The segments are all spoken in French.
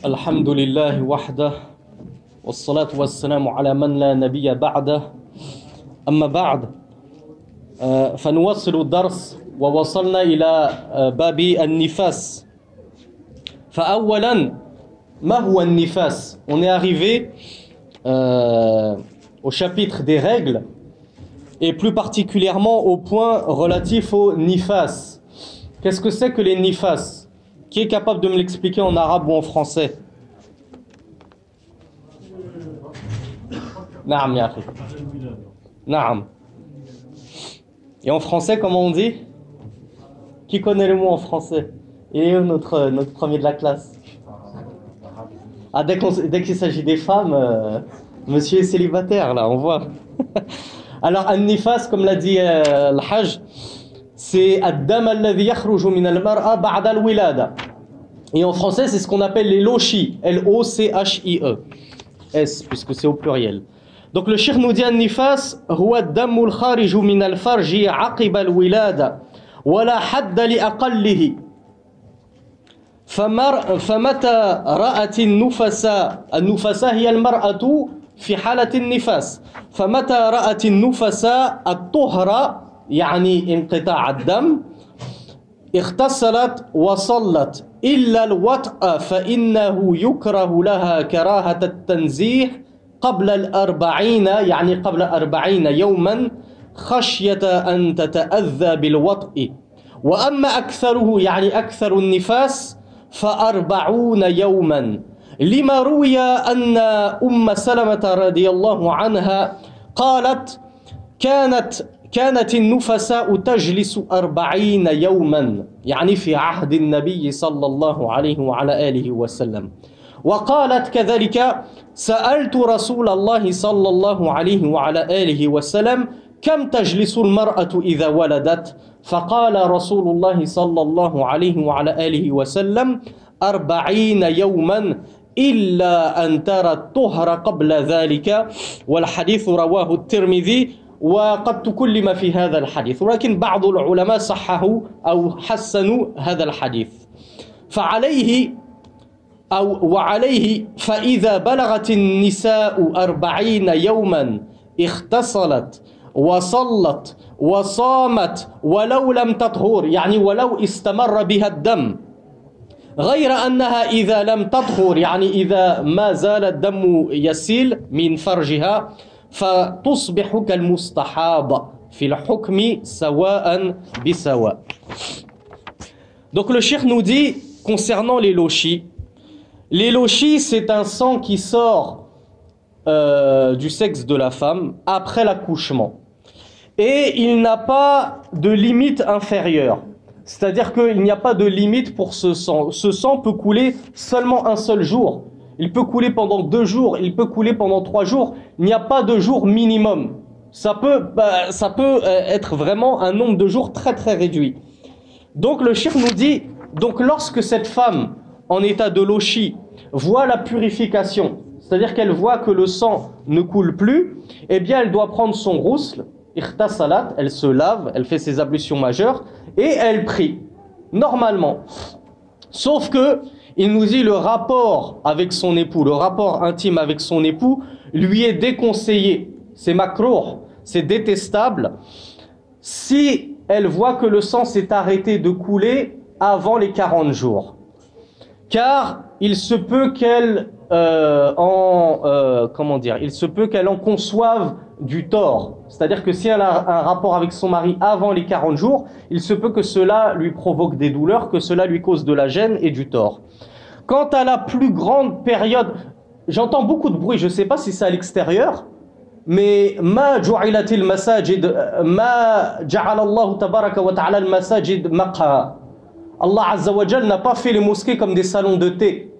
الحمد لله وحده والصلاة والسلام على من لا نبي بعده أما بعد فنواصل الدرس ووصلنا إلى باب النفاس. فأولا ما هو النفاس؟ On est arrivé au chapitre des règles et plus particulièrement au point relatif au nifas. Qu'est-ce que c'est que les nifas? Qui est capable de me l'expliquer en arabe ou en français? Naam ya akhi. Naam. Et en français, comment on dit? Qui connaît le mot en français? Et notre premier de la classe? Ah, dès qu'il s'agit des femmes, monsieur est célibataire, là, on voit. Alors, an-nifas, comme l'a dit le Hajj, c'est ad-dam alladhi yakhruju min al-mar'a ba'da al-wilada. Et en français, c'est ce qu'on appelle les lochis, L-O-C-H-I-E. S, puisque c'est au pluriel. Donc le cheikh nous dit an-nifas huwa ad-damu al-khariju min al-farji aqiba al-wilada wa la hadda li aqallihi. فمتى رأت النفساء هي المرأة في حالة النفاس فمتى رأت النفساء الطهر يعني انقطاع الدم اغتسلت وصلت إلا الوطأ فإنه يكره لها كراهة التنزيه قبل 40 يعني قبل 40 يوما خشية أن تتأذى بالوطء. وأما أكثره يعني أكثر النفاس ف40 يوما لما روي أن أم سلمة رضي الله عنها قالت كانت النفساء تجلس 40 يوما يعني في عهد النبي صلى الله عليه وعلى آله وسلم. وقالت كذلك سألت رسول الله صلى الله عليه وعلى آله وسلم كم تجلس المرأة إذا ولدت؟ فقال رسول الله صلى الله عليه وعلى آله وسلم 40 يوما إلا أن ترى الطهر قبل ذلك. والحديث رواه الترمذي وقد تكلم في هذا الحديث ولكن بعض العلماء صححوا أو حسنوا هذا الحديث. وعليه فإذا بلغت النساء 40 يوما اغتسلت وصلت وصامت ولو لم تطهر يعني ولو استمر بها الدم غير أنها إذا لم تطهر يعني إذا ما زال الدم يسيل من فرجها فتصبح كالمستحاضة في الحكم سواء بسواء. Donc le cheikh nous dit concernant les lochis c'est un sang qui sort du sexe de la femme après l'accouchement et il n'a pas de limite inférieure, c'est-à-dire qu'il n'y a pas de limite pour ce sang. Ce sang peut couler seulement un seul jour, il peut couler pendant 2 jours, il peut couler pendant 3 jours, il n'y a pas de jour minimum. Ça peut être vraiment un nombre de jours très très réduit. Donc le cheikh nous dit, donc lorsque cette femme en état de lochi voit la purification, c'est-à-dire qu'elle voit que le sang ne coule plus, eh bien elle doit prendre son ghusl, ightasalat, elle se lave, elle fait ses ablutions majeures et elle prie, normalement. Sauf que, il nous dit le rapport avec son époux, le rapport intime avec son époux lui est déconseillé, c'est makrouh, c'est détestable, si elle voit que le sang s'est arrêté de couler avant les 40 jours. Car il se peut qu'elle en conçoive du tort. C'est-à-dire que si elle a un rapport avec son mari avant les 40 jours, il se peut que cela lui provoque des douleurs, que cela lui cause de la gêne et du tort. Quant à la plus grande période, j'entends beaucoup de bruit, je ne sais pas si c'est à l'extérieur, mais ma ju'ilatil masajid, ma ja'ala Allah tabaraka wa ta'ala al masajid maqha. Allah Azza wa Jal n'a pas fait les mosquées comme des salons de thé.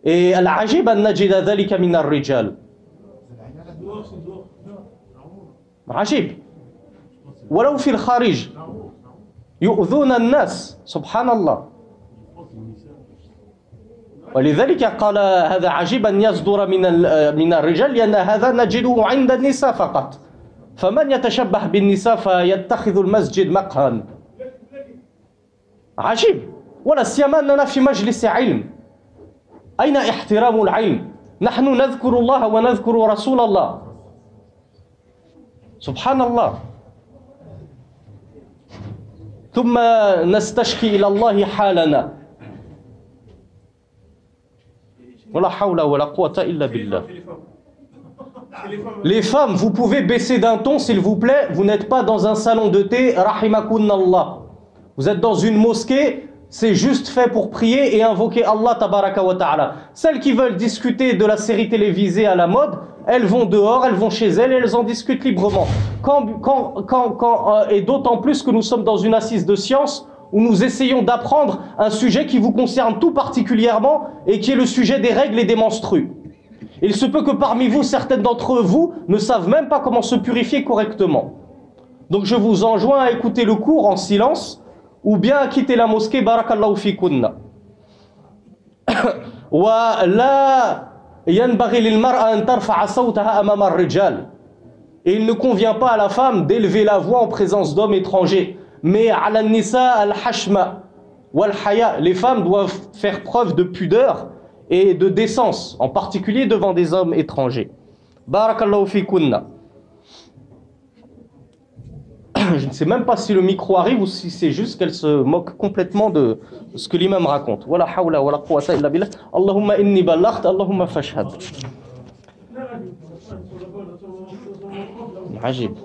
Et al-ajib an najida dhalika min ar-rijal. عجيب ولو في الخارج يؤذون الناس سبحان الله. ولذلك قال هذا عجيب أن يصدر من الرجال لأن هذا نجده عند النساء فقط. فمن يتشبه بالنساء فيتخذ المسجد مقهى. عجيب ولا سيما أننا في مجلس علم. أين احترام العلم؟ نحن نذكر الله ونذكر رسول الله. سبحان الله. ثم نستشكي إلى الله حالنا. ولا حول ولا قوة إلا بالله. Les femmes, vous pouvez baisser d'un ton s'il vous plaît. Vous n'êtes pas dans un salon de thé. Rahimakunallah. Vous êtes dans une mosquée. C'est juste fait pour prier et invoquer Allah tabaraka wa ta'ala. Celles qui veulent discuter de la série télévisée à la mode, elles vont dehors, elles vont chez elles et elles en discutent librement. Et d'autant plus que nous sommes dans une assise de science où nous essayons d'apprendre un sujet qui vous concerne tout particulièrement et qui est le sujet des règles et des menstrues. Il se peut que parmi vous, certaines d'entre vous ne savent même pas comment se purifier correctement. Donc je vous enjoins à écouter le cours en silence ou bien à quitter la mosquée, barakallahu fikunna. Wa la yanbaghi lil mar'a an tarfa'a sawtaha amama ar-rijal. Et il ne convient pas à la femme d'élever la voix en présence d'hommes étrangers. Mais ala nisa al-hashma wal haya, les femmes doivent faire preuve de pudeur et de décence, en particulier devant des hommes étrangers. Barakallahu fikunna. Je ne sais même pas si le micro arrive ou si c'est juste qu'elle se moque complètement de ce que l'imam raconte. Wala hawla wala quwwata illa billah. Allahumma inni ballaghta, Allahumma fashhad. Ajib.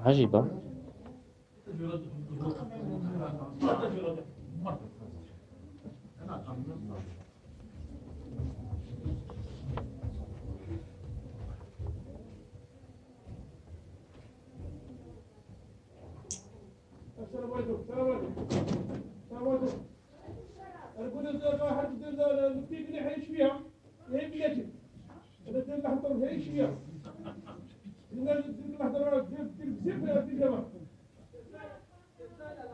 Ajib, hein? السلام عليكم. السلام عليكم. القول واحد الكيك اللي حيش فيها هي بلاتي. هذا دير لحظة هي شوية. دير لحظة دير بزاف في الجامع.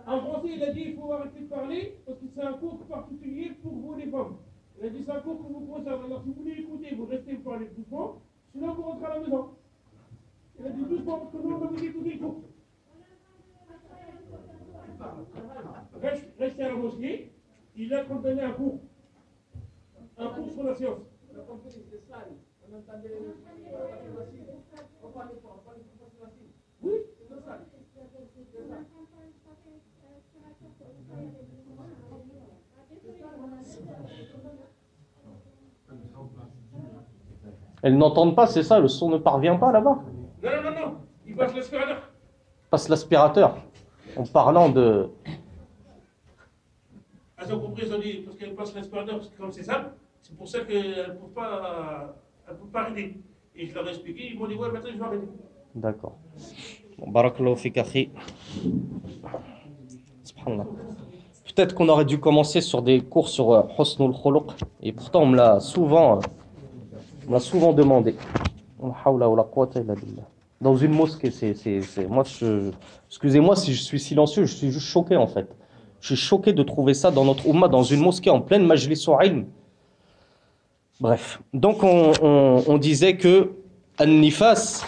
En français, il a dit il faut arrêter de parler parce que c'est un cours particulier pour vous les femmes. Il a dit c'est un cours qui vous concerne. Alors si vous voulez écouter, vous restez vous parler doucement, sinon vous rentrez à la maison. Il a dit doucement parce que nous on va vous écouter le cours. Restez à la mosquée, il est en train de donner un cours sur la science. On a compris, c'est ça, on entendait on parlait pas. Oui, c'est ça. Elles n'entendent pas, c'est ça, le son ne parvient pas là-bas. Non, il passe l'aspirateur. Passe l'aspirateur. En parlant de... Elles ont compris, elles ont dit, parce qu'elles passent l'aspirateur, parce que comme c'est ça, c'est pour ça qu'elles ne peuvent pas arrêter. Et je leur ai expliqué, ils m'ont dit, ouais, maintenant je vais arrêter. D'accord. Bon, barakallahu fik akhi. Subhanallah. Peut-être qu'on aurait dû commencer sur des cours sur Husnul Khuluq. Et pourtant, on me l'a souvent demandé. Dans une mosquée, moi, excusez-moi si je suis silencieux, je suis juste choqué en fait. Je suis choqué de trouver ça dans notre Ummah, dans une mosquée en pleine majlis ilm. Bref, donc on disait que An-Nifas,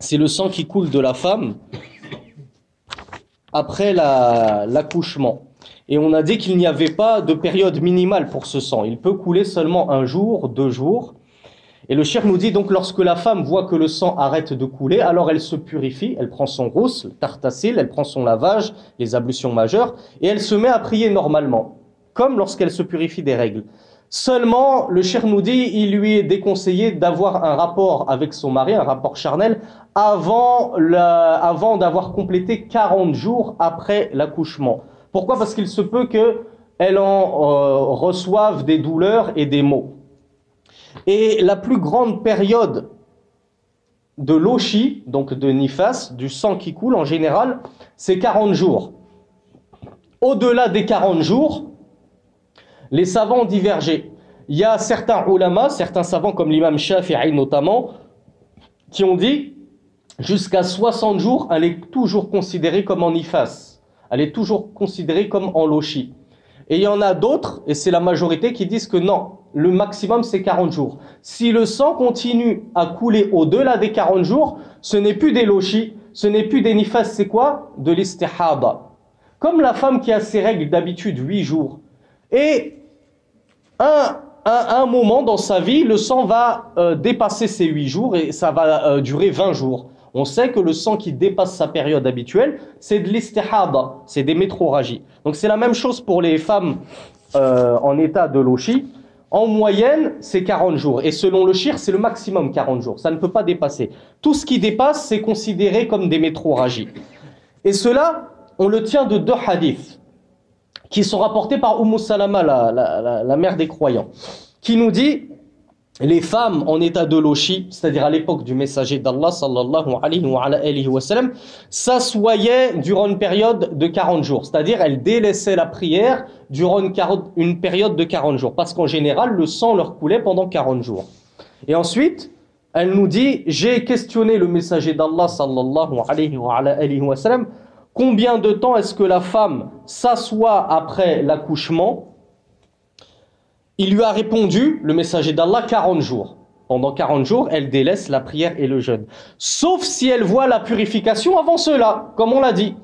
c'est le sang qui coule de la femme après l'accouchement. Et on a dit qu'il n'y avait pas de période minimale pour ce sang. Il peut couler seulement 1 jour, 2 jours. Et le cheikh nous dit donc lorsque la femme voit que le sang arrête de couler, alors elle se purifie, elle prend son ghusl, tartassil, elle prend son lavage, les ablutions majeures, et elle se met à prier normalement, comme lorsqu'elle se purifie des règles. Seulement, le cheikh nous dit, il lui est déconseillé d'avoir un rapport avec son mari, un rapport charnel, avant d'avoir complété 40 jours après l'accouchement. Pourquoi ? Parce qu'il se peut qu'elle en reçoive des douleurs et des maux. Et la plus grande période de l'oshi, donc de nifas, du sang qui coule en général, c'est 40 jours. Au-delà des 40 jours, les savants ont divergé. Il y a certains ulama, certains savants comme l'imam Shafi'i notamment, qui ont dit jusqu'à 60 jours, elle est toujours considérée comme en nifas. Elle est toujours considérée comme en loshi. Et il y en a d'autres, et c'est la majorité, qui disent que non, le maximum c'est 40 jours. Si le sang continue à couler au-delà des 40 jours, ce n'est plus des loshi, ce n'est plus des nifas, c'est quoi ? De l'istihaba. Comme la femme qui a ses règles d'habitude 8 jours. Et à un moment dans sa vie, le sang va dépasser ses 8 jours et ça va durer 20 jours. On sait que le sang qui dépasse sa période habituelle, c'est de l'istihada, c'est des métrorragies. Donc c'est la même chose pour les femmes en état de lochi. En moyenne, c'est 40 jours. Et selon le shir, c'est le maximum 40 jours. Ça ne peut pas dépasser. Tout ce qui dépasse, c'est considéré comme des métrorragies. Et cela, on le tient de 2 hadiths qui sont rapportés par Salama, la mère des croyants, qui nous dit: les femmes en état de lochi, c'est-à-dire à l'époque du messager d'Allah sallallahu alayhi wa sallam, s'assoyaient durant une période de 40 jours, c'est-à-dire elles délaissaient la prière durant une période de 40 jours, parce qu'en général le sang leur coulait pendant 40 jours. Et ensuite, elle nous dit: j'ai questionné le messager d'Allah sallallahu alayhi wa sallam, combien de temps est-ce que la femme s'assoit après l'accouchement? Il lui a répondu, le messager d'Allah, 40 jours. Pendant 40 jours, elle délaisse la prière et le jeûne. Sauf si elle voit la purification avant cela, comme on l'a dit.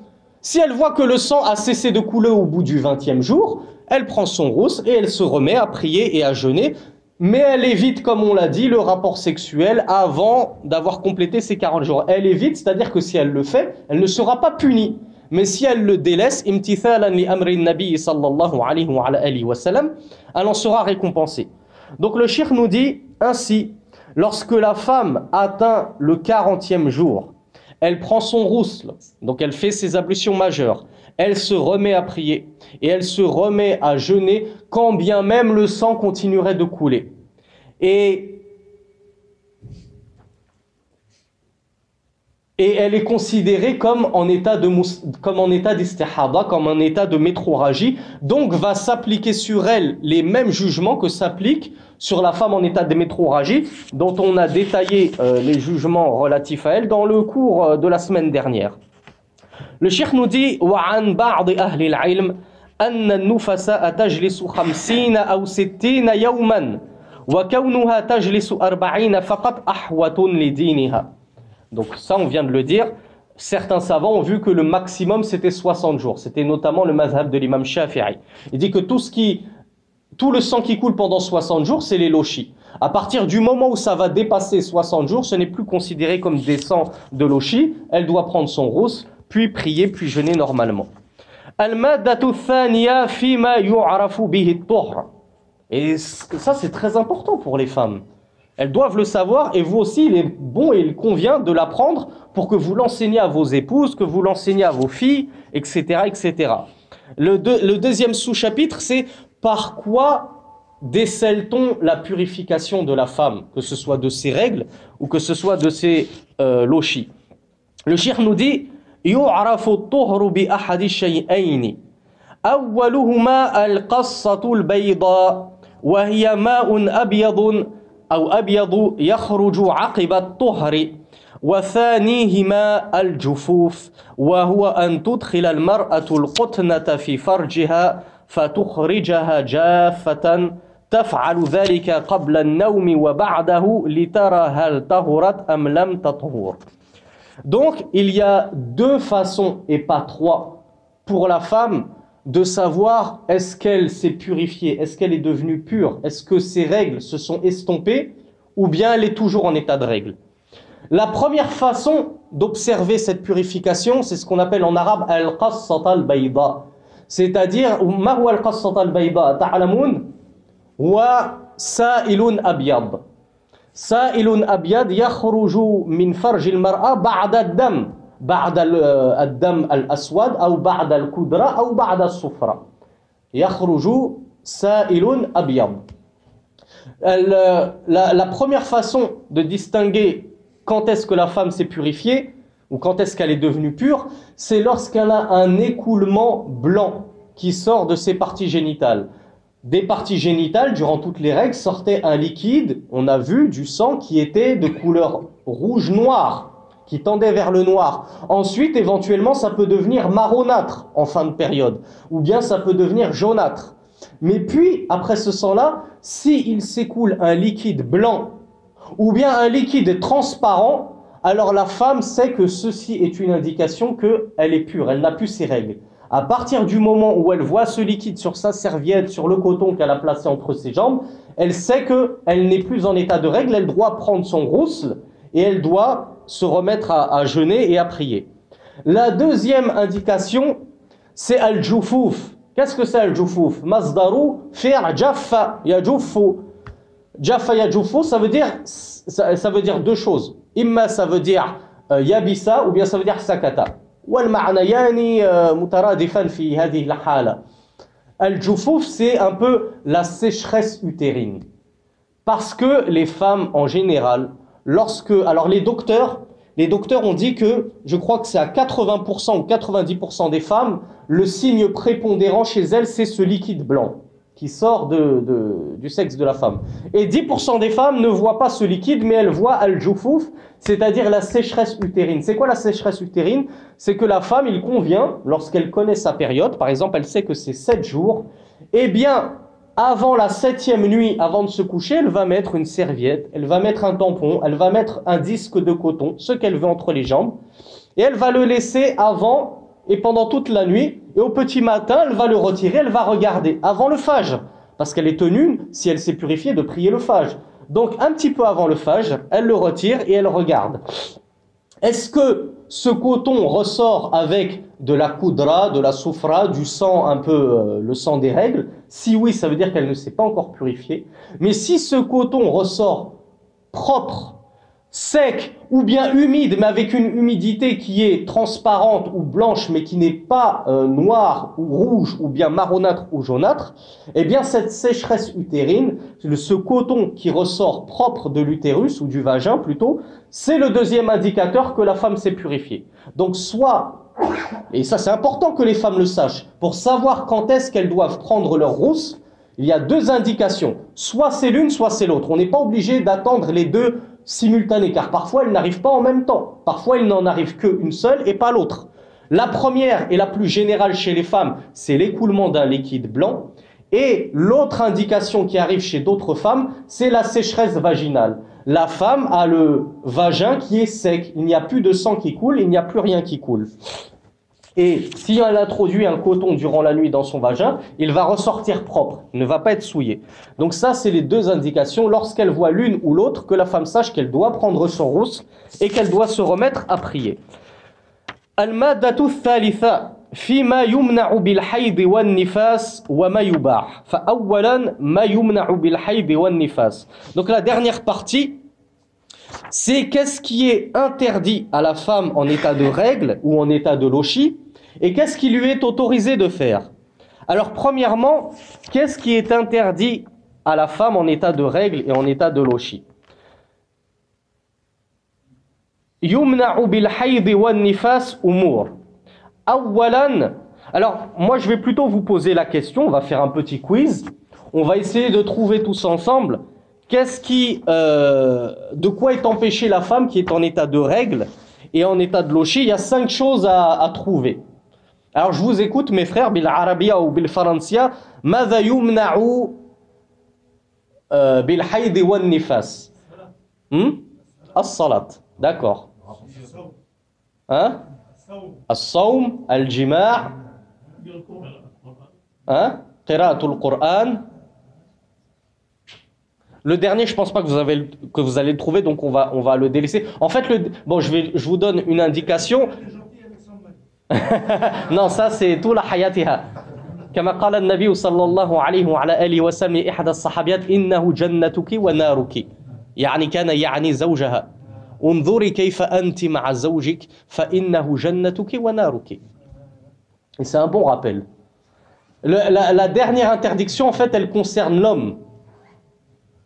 Si elle voit que le sang a cessé de couler au bout du 20e jour, elle prend son rousse et elle se remet à prier et à jeûner. Mais elle évite, comme on l'a dit, le rapport sexuel avant d'avoir complété ses 40 jours. Elle évite, c'est-à-dire que si elle le fait, elle ne sera pas punie. Mais si elle le délaisse, imtithalan li amri nabi sallallahu alayhi wa sallam, elle en sera récompensée. Donc le cheikh nous dit ainsi: lorsque la femme atteint le 40e jour, elle prend son rousl, donc elle fait ses ablutions majeures, elle se remet à prier et elle se remet à jeûner quand bien même le sang continuerait de couler. Et elle est considérée comme en état d'istihada, comme en état de métrorragie, donc va s'appliquer sur elle les mêmes jugements que s'appliquent sur la femme en état de métrorragie, dont on a détaillé les jugements relatifs à elle dans le cours de la semaine dernière. Le cheikh nous dit: وعن بعض أهل العلم أن النفساء تجلس 50 أو 60 يوما وكونها تجلس 40 فقط أحوط لدينها. Donc ça, on vient de le dire. Certains savants ont vu que le maximum, c'était 60 jours. C'était notamment le mazhab de l'imam Shafi'i. Il dit que tout le sang qui coule pendant 60 jours, c'est les lochis. À partir du moment où ça va dépasser 60 jours, ce n'est plus considéré comme des sangs de lochis. Elle doit prendre son rousse, puis prier, puis jeûner normalement. Al-maddatu thaniya fima yu'rafu bihi at-tuhr. Et ça, c'est très important pour les femmes. Elles doivent le savoir, et vous aussi, il est bon et il convient de l'apprendre pour que vous l'enseignez à vos épouses, que vous l'enseignez à vos filles, etc. etc. Le deuxième sous-chapitre, c'est par quoi décèle-t-on la purification de la femme, que ce soit de ses règles ou que ce soit de ses lochis. Le cheikh nous dit: يُعْرَفُ الطُّهْرُ بِأَحَدِ الشَّيْئَيْنِ أَوَّلُهُمَا الْقَصَّةُ الْبَيْضَاءُ وَهِيَ مَاءٌ أَبْيَضٌ أو أبيض يخرج عقب الطهر وثانيهما الجفوف وهو أن تدخل المرأة القطنة في فرجها فتخرجها جافة تفعل ذلك قبل النوم وبعده لترى هل طهرت أم لم تطهر. Donc il y a 2 façons et pas 3 pour la femme de savoir est-ce qu'elle s'est purifiée, est-ce qu'elle est devenue pure, est-ce que ses règles se sont estompées ou bien elle est toujours en état de règle. La première façon d'observer cette purification, c'est ce qu'on appelle en arabe al-qassat al-bayda, c'est-à-dire ma huwa al-qassat al-bayda ta'lamun wa sa'ilun abyad. Sa'ilun abyad yakhruju min farj al-mar'a ba'da ad-dam. بعد الدم الأسود أو بعد الكدرة أو بعد الصفرة يخرج سائل أبيض. La première façon de distinguer quand est-ce que la femme s'est purifiée ou quand est-ce qu'elle est devenue pure, c'est lorsqu'elle a un écoulement blanc qui sort de ses parties génitales. Des parties génitales, durant toutes les règles, sortait un liquide, on a vu, du sang qui était de couleur rouge-noir, qui tendait vers le noir. Ensuite, éventuellement, ça peut devenir marronâtre en fin de période, ou bien ça peut devenir jaunâtre. Mais puis, après ce sang-là, s'il s'écoule un liquide blanc, ou bien un liquide transparent, alors la femme sait que ceci est une indication qu'elle est pure, elle n'a plus ses règles. À partir du moment où elle voit ce liquide sur sa serviette, sur le coton qu'elle a placé entre ses jambes, elle sait qu'elle n'est plus en état de règle, elle doit prendre son ghusl et elle doit se remettre à jeûner et à prier. La deuxième indication, c'est al-jufouf. Qu'est-ce que c'est al-jufouf? Masdaru fi'r jaffa yajuffu. Jaffa yajuffu, ça veut dire deux choses. Imma ça veut dire yabisa ou bien ça veut dire sakata. والمعنيان مترادفان في هذه الحالة. Al-Jufouf, c'est un peu la sécheresse utérine. Parce que les femmes, en général, alors les docteurs ont dit que, je crois que c'est à 80% ou 90% des femmes, le signe prépondérant chez elles, c'est ce liquide blanc qui sort du sexe de la femme. Et 10% des femmes ne voient pas ce liquide, mais elles voient Al-Jufouf, c'est-à-dire la sécheresse utérine. C'est quoi la sécheresse utérine? C'est que la femme, il convient, lorsqu'elle connaît sa période, par exemple, elle sait que c'est 7 jours, eh bien, avant la 7e nuit, avant de se coucher, elle va mettre une serviette, elle va mettre un tampon, elle va mettre un disque de coton, ce qu'elle veut entre les jambes, et elle va le laisser avant et pendant toute la nuit, et au petit matin, elle va le retirer, elle va regarder avant le fajr, parce qu'elle est tenue, si elle s'est purifiée, de prier le fajr. Donc, un petit peu avant le fajr, elle le retire et elle regarde. Est-ce que ce coton ressort avec de la koudra, de la soufra, du sang, un peu le sang des règles? Si oui, ça veut dire qu'elle ne s'est pas encore purifiée. Mais si ce coton ressort propre, sec ou bien humide, mais avec une humidité qui est transparente ou blanche, mais qui n'est pas noire ou rouge ou bien marronâtre ou jaunâtre, eh bien cette sécheresse utérine, ce coton qui ressort propre de l'utérus ou du vagin plutôt, c'est le deuxième indicateur que la femme s'est purifiée. Donc soit, et ça c'est important que les femmes le sachent, pour savoir quand est-ce qu'elles doivent prendre leur rousse, il y a deux indications, soit c'est l'une, soit c'est l'autre. On n'est pas obligé d'attendre les deux simultanés, car parfois elles n'arrivent pas en même temps. Parfois il n'en arrive qu'une seule et pas l'autre. La première et la plus générale chez les femmes, c'est l'écoulement d'un liquide blanc. Et l'autre indication qui arrive chez d'autres femmes, c'est la sécheresse vaginale. La femme a le vagin qui est sec, il n'y a plus de sang qui coule, il n'y a plus rien qui coule. Et si elle introduit un coton durant la nuit dans son vagin, il va ressortir propre, il ne va pas être souillé. Donc ça, c'est les deux indications, lorsqu'elle voit l'une ou l'autre, que la femme sache qu'elle doit prendre son rousse et qu'elle doit se remettre à prier. Al-maddatu thalitha fima yumna'u bil hayd wan nifas wa ma yubah. Fa awwalan ma yumna'u bil hayd wan nifas. Donc la dernière partie, c'est qu'est-ce qui est interdit à la femme en état de règle ou en état de lochi et qu'est-ce qui lui est autorisé de faire. Alors premièrement, qu'est-ce qui est interdit à la femme en état de règle et en état de lochi? Yumna'u bil hayd wan nifas umur. Awwalan, alors moi je vais plutôt vous poser la question, on va faire un petit quiz, on va essayer de trouver tous ensemble de quoi est empêchée la femme qui est en état de règle et en état de lochi. Il y a 5 choses à trouver. Alors je vous écoute mes frères, bil arabia ou bil faransia, madha yumna'u bil hayd wan nifas. As-salat, d'accord. Hein? As-sawm, al-jima', hein? Qira'atul Qur'an. Le dernier, je pense pas que vous allez le trouver, donc on va le délaisser. En fait, je vous donne une indication. Non, ça c'est tout la hayatiha. كما قال النبي صلى الله عليه وعلى آله وسلم إحدى الصحابيات إنه جنتك ونارك يعني كان يعني زوجها انظري كيف أنت مع زوجك فإنه جنتك ونارك. Et c'est un bon rappel. La dernière interdiction, en fait, elle concerne l'homme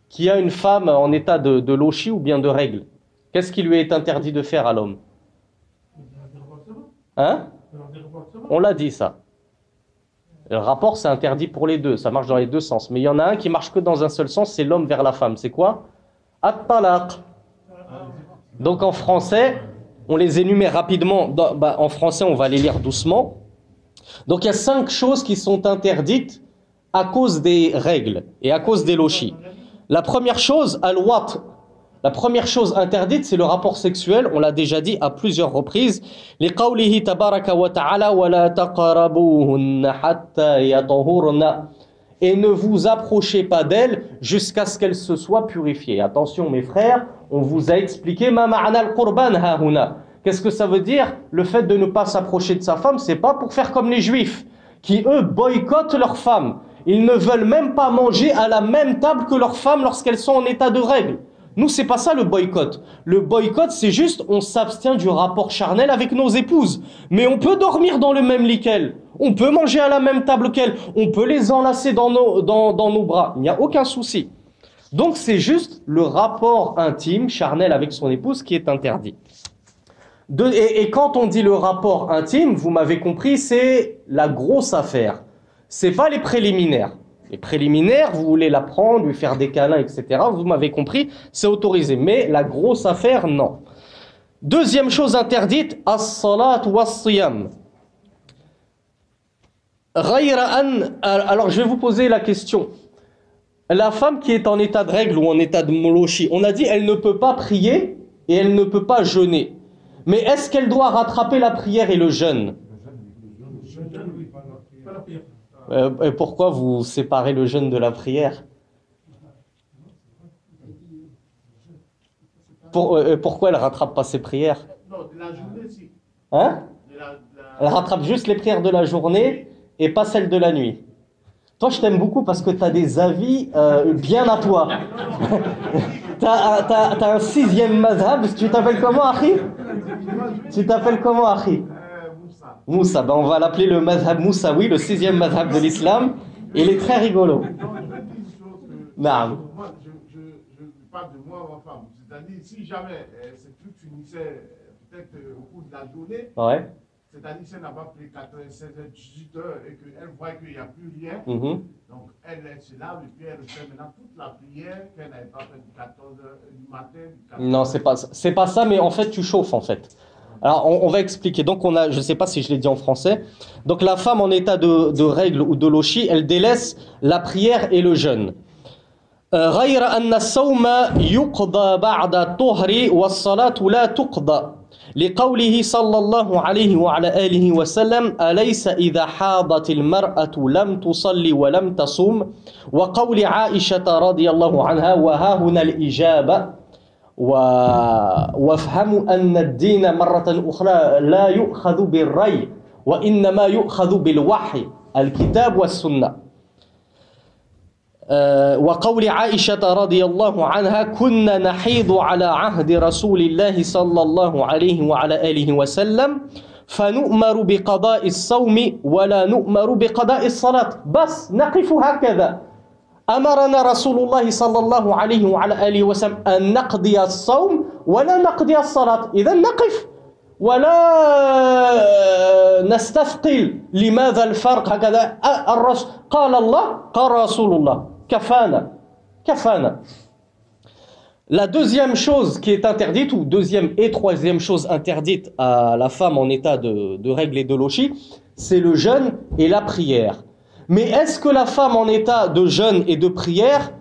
qui a une femme en état de lochi ou bien de règle. Qu'est-ce qui lui est interdit de faire à l'homme? Hein? On l'a dit ça. Le rapport, c'est interdit pour les deux, ça marche dans les deux sens. Mais il y en a un qui marche que dans un seul sens, c'est l'homme vers la femme. C'est quoi? At-talaq. Donc en français, on les énumère rapidement. En français, on va les lire doucement. Donc il y a 5 choses qui sont interdites à cause des règles et à cause des lochis. La première chose, al-wat. La première chose interdite, c'est le rapport sexuel. On l'a déjà dit à plusieurs reprises. لِقَوْلِهِ تَبَارَكَ وَتَعَالَى وَلَا تَقْرَبُوهُنَّ حَتَّى يَطْهُرْنَ. Et ne vous approchez pas d'elles jusqu'à ce qu'elles se soient purifiées. Attention mes frères, on vous a expliqué ma ma'na al-qurban hahuna. Qu'est-ce que ça veut dire? Le fait de ne pas s'approcher de sa femme, c'est pas pour faire comme les juifs, qui eux boycottent leurs femmes. Ils ne veulent même pas manger à la même table que leurs femmes lorsqu'elles sont en état de règle. Nous, c'est pas ça le boycott. Le boycott, c'est juste, on s'abstient du rapport charnel avec nos épouses. Mais on peut dormir dans le même lit qu'elles. On peut manger à la même table qu'elles. On peut les enlacer dans nos bras. Il n'y a aucun souci. Donc, c'est juste le rapport intime, charnel avec son épouse qui est interdit. Et quand on dit le rapport intime, vous m'avez compris, c'est la grosse affaire. C'est pas les préliminaires. Les préliminaires, vous voulez la prendre, lui faire des câlins, etc. Vous m'avez compris, c'est autorisé. Mais la grosse affaire, non. Deuxième chose interdite, as-salat was-siyam. Alors, je vais vous poser la question. La femme qui est en état de règle ou en état de molochi, on a dit elle ne peut pas prier et elle ne peut pas jeûner. Mais est-ce qu'elle doit rattraper la prière et le jeûne? Et pourquoi vous séparez le jeûne de la prière? Pourquoi elle ne rattrape pas ses prières? Non, de la journée, si. Hein? Elle rattrape juste les prières de la journée et pas celles de la nuit. Toi, je t'aime beaucoup parce que tu as des avis bien à toi. T'as un sixième madhab. Tu t'appelles comment, Akhi? Tu t'appelles comment, Akhi? Moussa, ben on va l'appeler le madhab Moussaoui, le sixième madhab de l'islam. Il est très rigolo. Non. Moi, je parle de moi, ma femme. C'est-à-dire, si jamais ces trucs finissaient peut-être au cours de la journée, ouais. C'est-à-dire si elle n'a pas pris 14, 16, 18 heures et qu'elle voit qu'il n'y a plus rien, donc elle se lave et puis elle fait maintenant toute la prière qu'elle n'avait pas faite du 14 heures du matin. Non, c'est pas ça, mais en fait, tu chauffes en fait. Alors, on va expliquer. Donc, je ne sais pas si je l'ai dit en français. Donc, la femme en état de règle ou de lochi, elle délaisse la prière et le jeûne. غير أن الصوم يقضى بعد الطهر والصلاة لا تقضى لقوله صلى الله عليه وعلى آله وسلم أليس إذا حاضت المرأة لم تصلي ولم تصوم وقول عائشة رضي الله عنها وها هنا الإجابة وافهموا أن الدين مرة أخرى لا يؤخذ بالرأي وإنما يؤخذ بالوحي الكتاب والسنة وقول عائشة رضي الله عنها كنا نحيض على عهد رسول الله صلى الله عليه وعلى آله وسلم فنؤمر بقضاء الصوم ولا نؤمر بقضاء الصلاة بس نقف هكذا أمرنا رسول الله صلى الله عليه وعلى آله وسلم أن نقضي الصوم ولا نقضي الصلاة إذا نقف ولا نستثقل لماذا الفرق هكذا الرسول قال الله قال رسول الله كفانا كفانا. La deuxième chose qui est interdite, ou deuxième et troisième chose interdite à la femme en état de règle et de lochi, c'est le jeûne et la prière. Mais est-ce que la femme en état de jeûne et de prière,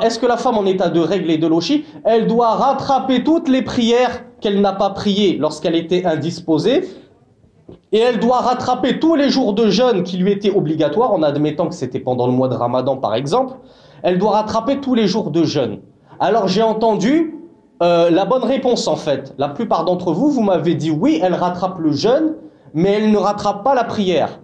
est-ce que la femme en état de règle et de lochi, elle doit rattraper toutes les prières qu'elle n'a pas priées lorsqu'elle était indisposée, et elle doit rattraper tous les jours de jeûne qui lui étaient obligatoires, en admettant que c'était pendant le mois de Ramadan par exemple, elle doit rattraper tous les jours de jeûne. Alors j'ai entendu la bonne réponse en fait. La plupart d'entre vous, vous m'avez dit oui, elle rattrape le jeûne, mais elle ne rattrape pas la prière.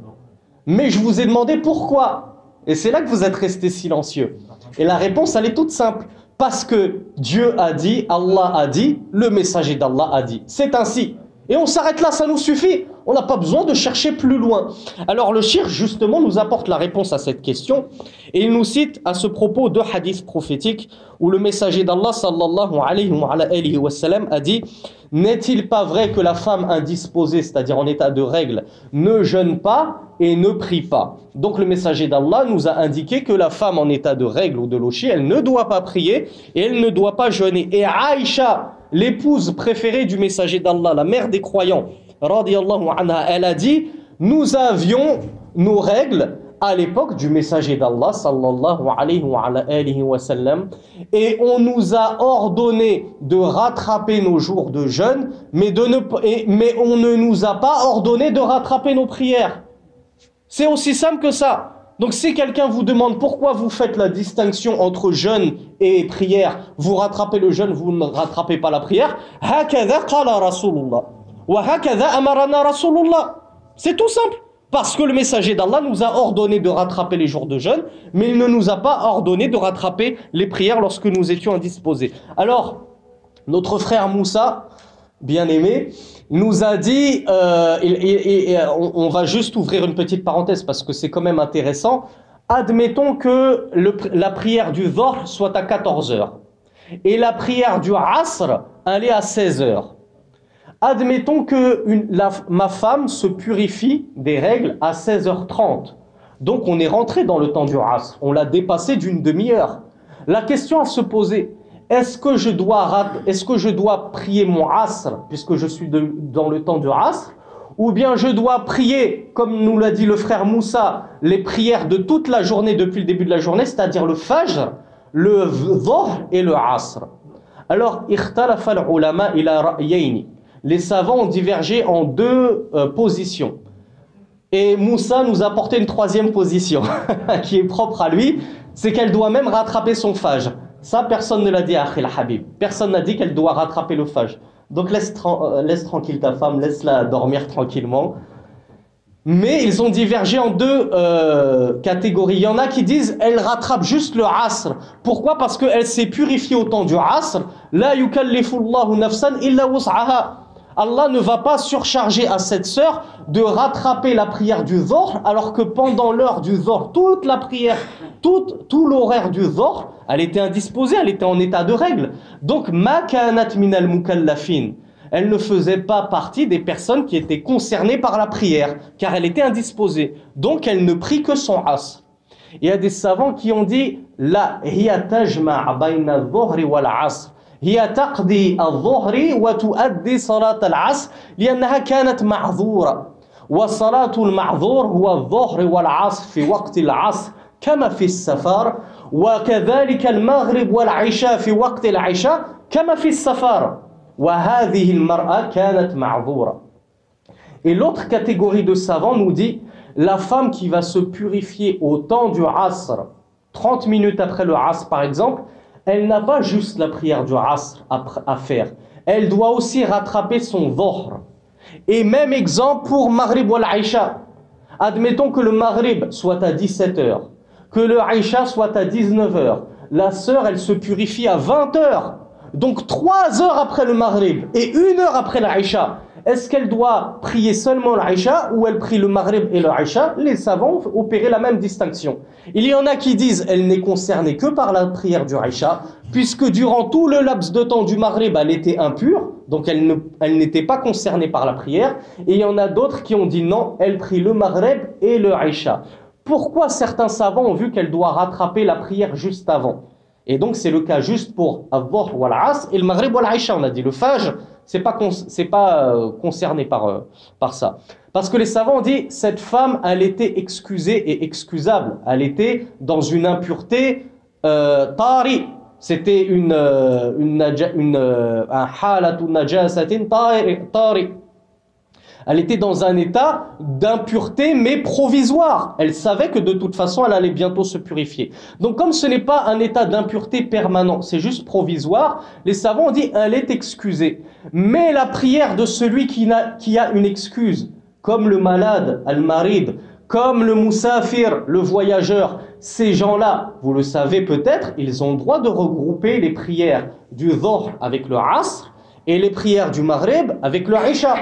Mais je vous ai demandé pourquoi. Et c'est là que vous êtes restés silencieux. Et la réponse, elle est toute simple. Parce que Dieu a dit, Allah a dit, le messager d'Allah a dit. C'est ainsi. Et on s'arrête là, ça nous suffit. On n'a pas besoin de chercher plus loin. Alors le shirk, justement, nous apporte la réponse à cette question. Et il nous cite à ce propos deux hadiths prophétiques où le messager d'Allah, sallallahu alayhi wa sallam, a dit « N'est-il pas vrai que la femme indisposée, c'est-à-dire en état de règle, ne jeûne pas et ne prie pas ?» Donc le messager d'Allah nous a indiqué que la femme en état de règle ou de lochi, elle ne doit pas prier et elle ne doit pas jeûner. Et Aïcha, l'épouse préférée du messager d'Allah, la mère des croyants, radiyallahu anha, elle a dit « Nous avions nos règles à l'époque du messager d'Allah sallallahu alayhi wa sallam, et on nous a ordonné de rattraper nos jours de jeûne, mais on ne nous a pas ordonné de rattraper nos prières. C'est aussi simple que ça. Donc si quelqu'un vous demande pourquoi vous faites la distinction entre jeûne et prière, vous rattrapez le jeûne, vous ne rattrapez pas la prière, hakadha qala Rasulullah wa hakadha amarana Rasulullah. C'est tout simple. Parce que le messager d'Allah nous a ordonné de rattraper les jours de jeûne, mais il ne nous a pas ordonné de rattraper les prières lorsque nous étions indisposés. Alors, notre frère Moussa, bien-aimé, nous a dit, on va juste ouvrir une petite parenthèse parce que c'est quand même intéressant. Admettons que la prière du Dhuhr soit à 14 heures et la prière du Asr, elle est à 16 heures. Admettons que ma femme se purifie des règles à 16h30. Donc on est rentré dans le temps du Asr. On l'a dépassé d'une demi-heure. La question à se poser, est-ce que je dois prier mon Asr puisque je suis dans le temps du Asr, ou bien je dois prier, comme nous l'a dit le frère Moussa, les prières de toute la journée depuis le début de la journée, c'est-à-dire le Fajr, le Dhuhr et le Asr. Alors, ikhtalafa al-ulama ila ra'yayni. Les savants ont divergé en deux positions. Et Moussa nous a apporté une troisième position qui est propre à lui, c'est qu'elle doit même rattraper son Fajr. Ça, personne ne l'a dit à Akhil Habib. Personne n'a dit qu'elle doit rattraper le Fajr. Donc laisse tranquille ta femme, laisse-la dormir tranquillement. Mais ils ont divergé en deux catégories. Il y en a qui disent elle rattrape juste le Asr. Pourquoi? Parce qu'elle s'est purifiée au temps du Asr. La yukallifullahu nafsan illa wus'aha. Allah ne va pas surcharger à cette sœur de rattraper la prière du Dhuhr, alors que pendant l'heure du Dhuhr, toute la prière, tout l'horaire du Dhuhr, elle était indisposée, elle était en état de règle. Donc, ma kanat minal mukallafin. Elle ne faisait pas partie des personnes qui étaient concernées par la prière, car elle était indisposée. Donc, elle ne prie que son Asr. Il y a des savants qui ont dit la hiya tajma' bayna adh-dhuhri wal 'asr. هي تقضي الظهر وتؤدي صلاة العصر لأنها كانت معذورة وصلاة المعذور هو الظهر والعصر في وقت العصر كما في السفر وكذلك المغرب والعشاء في وقت العشاء كما في السفر وهذه المرأة كانت معذورة. Et l'autre catégorie de savants nous dit la femme qui va se purifier au temps du Asr, 30 minutes après le Asr par exemple, elle n'a pas juste la prière du Asr à faire. Elle doit aussi rattraper son Dhuhr. Et même exemple pour Maghrib ou l'Aïcha. Admettons que le Maghrib soit à 17h, que le Aïcha soit à 19h. La sœur, elle se purifie à 20h. Donc 3 heures après le Maghrib et 1 heure après l'Aïcha. Est-ce qu'elle doit prier seulement l'Aïcha ou elle prie le Maghrib et l'Aïcha? Les savants ont opéré la même distinction. Il y en a qui disent elle n'est concernée que par la prière du Aïcha, puisque durant tout le laps de temps du Maghrib, elle était impure, donc elle n'était pas concernée par la prière. Et il y en a d'autres qui ont dit non, elle prie le Maghrib et le Aïcha. Pourquoi certains savants ont vu qu'elle doit rattraper la prière juste avant? Et donc c'est le cas juste pour Al-Dhuhr ou Al-Asr et le Maghrib ou Al-Aïcha. On a dit le Fajr, c'est pas concerné par ça. Parce que les savants ont dit cette femme, elle était excusée et excusable. Elle était dans une impureté tari. C'était un halatu najasatin tari. Elle était dans un état d'impureté mais provisoire. Elle savait que de toute façon elle allait bientôt se purifier. Donc comme ce n'est pas un état d'impureté permanent, c'est juste provisoire, les savants ont dit elle est excusée. Mais la prière de celui qui a une excuse, comme le malade, al-marid, comme le moussafir, le voyageur, ces gens-là, vous le savez peut-être, ils ont le droit de regrouper les prières du Dhuhr avec le Asr et les prières du Maghrib avec le Aïcha.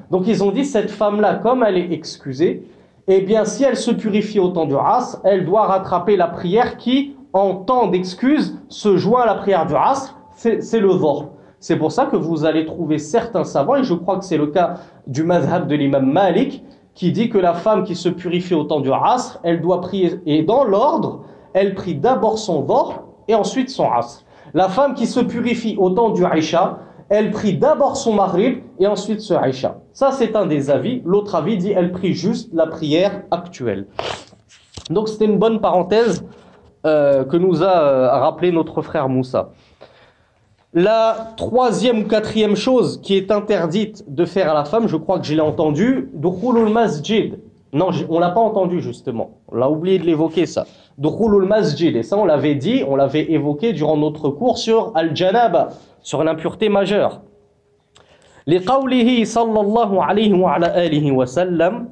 Donc ils ont dit cette femme-là, comme elle est excusée, eh bien si elle se purifie au temps du Asr, elle doit rattraper la prière qui, en temps d'excuse, se joint à la prière du Asr, c'est le Dhuhr. C'est pour ça que vous allez trouver certains savants, et je crois que c'est le cas du madhab de l'imam Malik, qui dit que la femme qui se purifie au temps du Asr, elle doit prier, et dans l'ordre, elle prie d'abord son Dhuhr et ensuite son Asr. La femme qui se purifie au temps du Aïcha, elle prie d'abord son Maghrib et ensuite ce Aïcha. Ça, c'est un des avis. L'autre avis dit elle prie juste la prière actuelle. Donc c'était une bonne parenthèse que nous a rappelé notre frère Moussa. La troisième ou quatrième chose qui est interdite de faire à la femme, je crois que je l'ai entendu, dukhulul masjid. Non, on l'a pas entendu justement. On l'a oublié de l'évoquer ça. Dukhulul masjid. Et ça, on l'avait dit, on l'avait évoqué durant notre cours sur al-janaba, sur l'impureté majeure. لقوله صلى الله عليه وعلى آله وسلم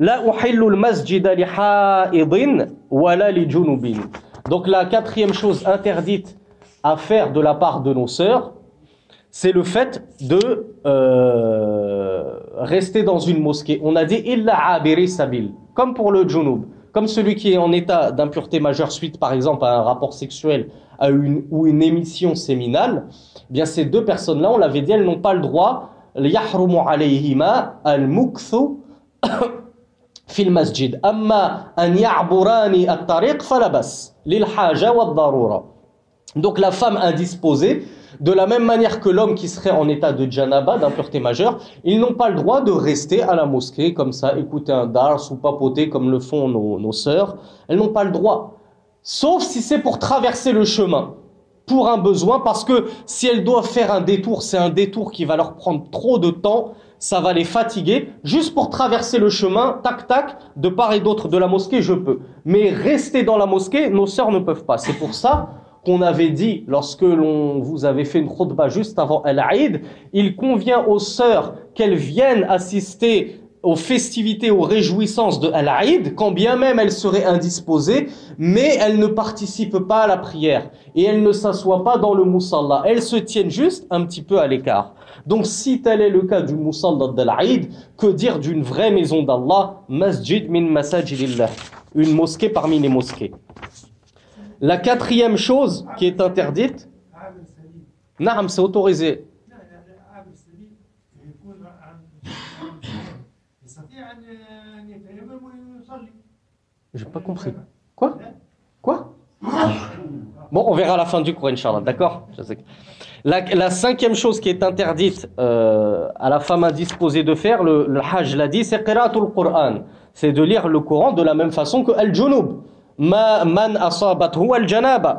لا أحل المسجد لحائض ولا لجنوب. Donc la quatrième chose interdite à faire de la part de nos sœurs, c'est le fait de rester dans une mosquée. On a dit illa abiri sabil, comme pour le junub, comme celui qui est en état d'impureté majeure suite par exemple à un rapport sexuel ou une émission séminale. Eh bien ces deux personnes-là, on l'avait dit, elles n'ont pas le droit. يحرم عليهما المكث في المسجد أما أن يعبران الطريق فلا بأس للحاجة والضرورة. Donc la femme indisposée, de la même manière que l'homme qui serait en état de janaba, d'impureté majeure, ils n'ont pas le droit de rester à la mosquée comme ça, écouter un dars ou papoter comme le font nos sœurs. Elles n'ont pas le droit, sauf si c'est pour traverser le chemin, pour un besoin, parce que si elles doivent faire un détour, c'est un détour qui va leur prendre trop de temps, ça va les fatiguer. Juste pour traverser le chemin, tac tac, de part et d'autre de la mosquée, je peux. Mais rester dans la mosquée, nos sœurs ne peuvent pas. C'est pour ça qu'on avait dit, lorsque vous avez fait une khutbah juste avant Al-Aïd, il convient aux sœurs qu'elles viennent assister aux festivités, aux réjouissances de Al-Aïd, quand bien même elles seraient indisposées, mais elles ne participent pas à la prière et elles ne s'assoient pas dans le musalla. Elles se tiennent juste un petit peu à l'écart. Donc si tel est le cas du musalla d'Al-Aïd, que dire d'une vraie maison d'Allah, masjid min masajidillah, une mosquée parmi les mosquées. La quatrième chose qui est interdite, naam, c'est autorisé. J'ai pas compris. Quoi? Bon, on verra à la fin du cours, Inch'Allah, d'accord? La cinquième chose qui est interdite à la femme indisposée de faire, le Hajj l'a dit, c'est qira'atul Qur'an. C'est de lire le Coran de la même façon que al-junub. من أصابته الجنابة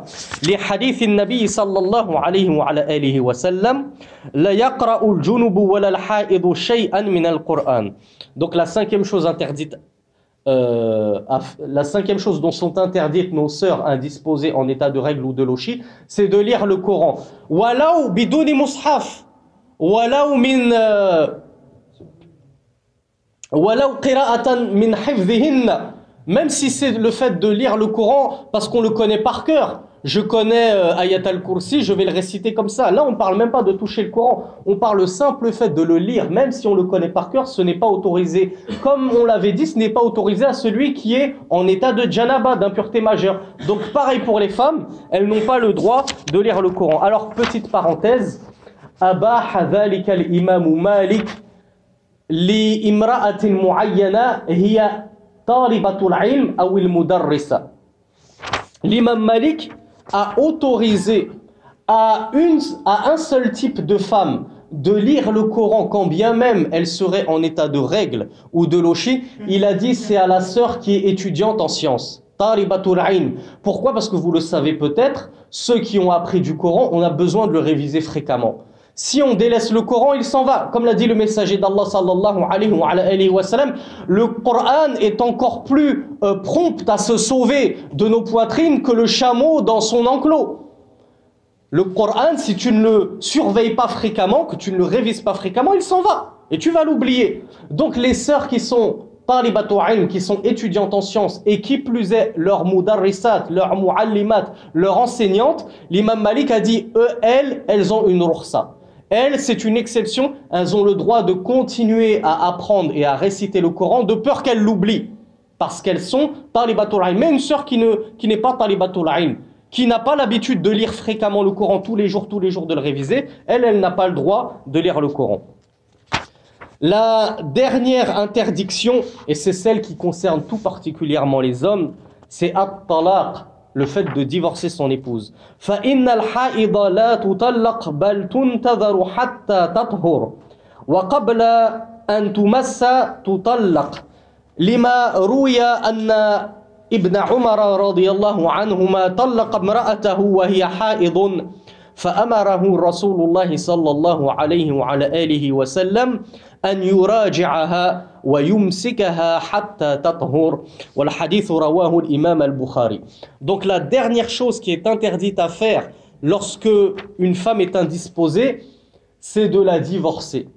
لحديث النبي صلى الله عليه وعلى آله وسلم لا يقرأ الجنب ولا الحائض شيئا من القرآن. Donc la cinquième chose interdite, la cinquième chose dont sont interdites nos sœurs indisposées en état de règle ou de lochi, c'est de lire le Coran. ولو بدون مصحف ولو من ولو قراءة من حفظهن. Même si c'est le fait de lire le Coran parce qu'on le connaît par cœur. Je connais Ayat al-Kursi, je vais le réciter comme ça. Là, on ne parle même pas de toucher le Coran. On parle le simple fait de le lire, même si on le connaît par cœur, ce n'est pas autorisé. Comme on l'avait dit, ce n'est pas autorisé à celui qui est en état de janaba, d'impureté majeure. Donc pareil pour les femmes, elles n'ont pas le droit de lire le Coran. Alors, petite parenthèse, Abaha dhalika al-imam Malik li imra'atin mu'ayyana hiya talibatul ilm ou il mudarrisa. L'imam Malik a autorisé à un seul type de femme de lire le Coran quand bien même elle serait en état de règle ou de lochi. Il a dit c'est à la sœur qui est étudiante en sciences. Talibatul ilm. Pourquoi? Parce que vous le savez peut-être, ceux qui ont appris du Coran, on a besoin de le réviser fréquemment. Si on délaisse le Coran, il s'en va. Comme l'a dit le messager d'Allah sallallahu alayhi wa sallam, le Coran est encore plus prompt à se sauver de nos poitrines que le chameau dans son enclos. Le Coran, si tu ne le surveilles pas fréquemment, que tu ne le révises pas fréquemment, il s'en va. Et tu vas l'oublier. Donc les sœurs qui sont talibatu ilm, qui sont étudiantes en sciences, et qui plus est, leur mudarrisat, leur muallimat, leur enseignante, l'imam Malik a dit, elles ont une rukhsa. Elles, c'est une exception, elles ont le droit de continuer à apprendre et à réciter le Coran de peur qu'elles l'oublient. Parce qu'elles sont talibatul ilm. Mais une sœur qui n'est pas talibatul ilm, qui n'a pas l'habitude de lire fréquemment le Coran tous les jours de le réviser, elle n'a pas le droit de lire le Coran. La dernière interdiction, et c'est celle qui concerne tout particulièrement les hommes, c'est at-talaq, le fait de divorcer son épouse. فَإِنَّ الْحَائِضَ لَا تُطَلَّقْ بَلْ تُنْتَظَرُ حَتَّى تَطْهُرَ وَقَبْلَ أَنْ تُمَسَّ تُطَلَّقْ لِمَا رُوِيَ أَنَّ ابن عمر رضي الله عنهما طلق امرأته وهي حائض فأمره رسول الله صلى الله عليه وعلى آله وسلم أن يراجعها ويمسكها حتى تطهر والحديث رواه الإمام البخاري. Donc la dernière chose qui est interdite à faire lorsque une femme est indisposée, c'est de la divorcer.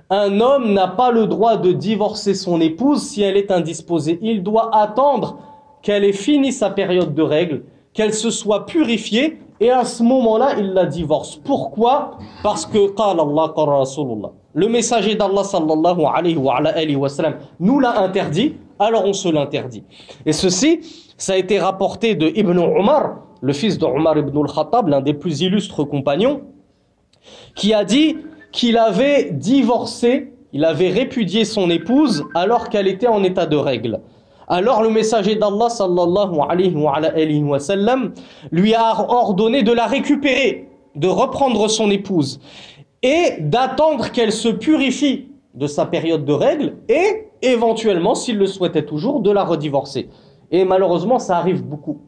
Un homme n'a pas le droit de divorcer son épouse si elle est indisposée. Il doit attendre qu'elle ait fini sa période de règles, qu'elle se soit purifiée, et à ce moment-là, il la divorce. Pourquoi? Parce que qala Allah, qala Rasulullah. Le messager d'Allah sallallahu alayhi wa sallam nous l'a interdit, alors on se l'interdit. Et ceci, ça a été rapporté de Ibn Umar, le fils de Umar ibn al-Khattab, l'un des plus illustres compagnons, qui a dit qu'il avait divorcé, il avait répudié son épouse alors qu'elle était en état de règle. Alors le messager d'Allah sallallahu alayhi wa sallam lui a ordonné de la récupérer, de reprendre son épouse et d'attendre qu'elle se purifie de sa période de règle et éventuellement, s'il le souhaitait toujours, de la redivorcer. Et malheureusement, ça arrive beaucoup.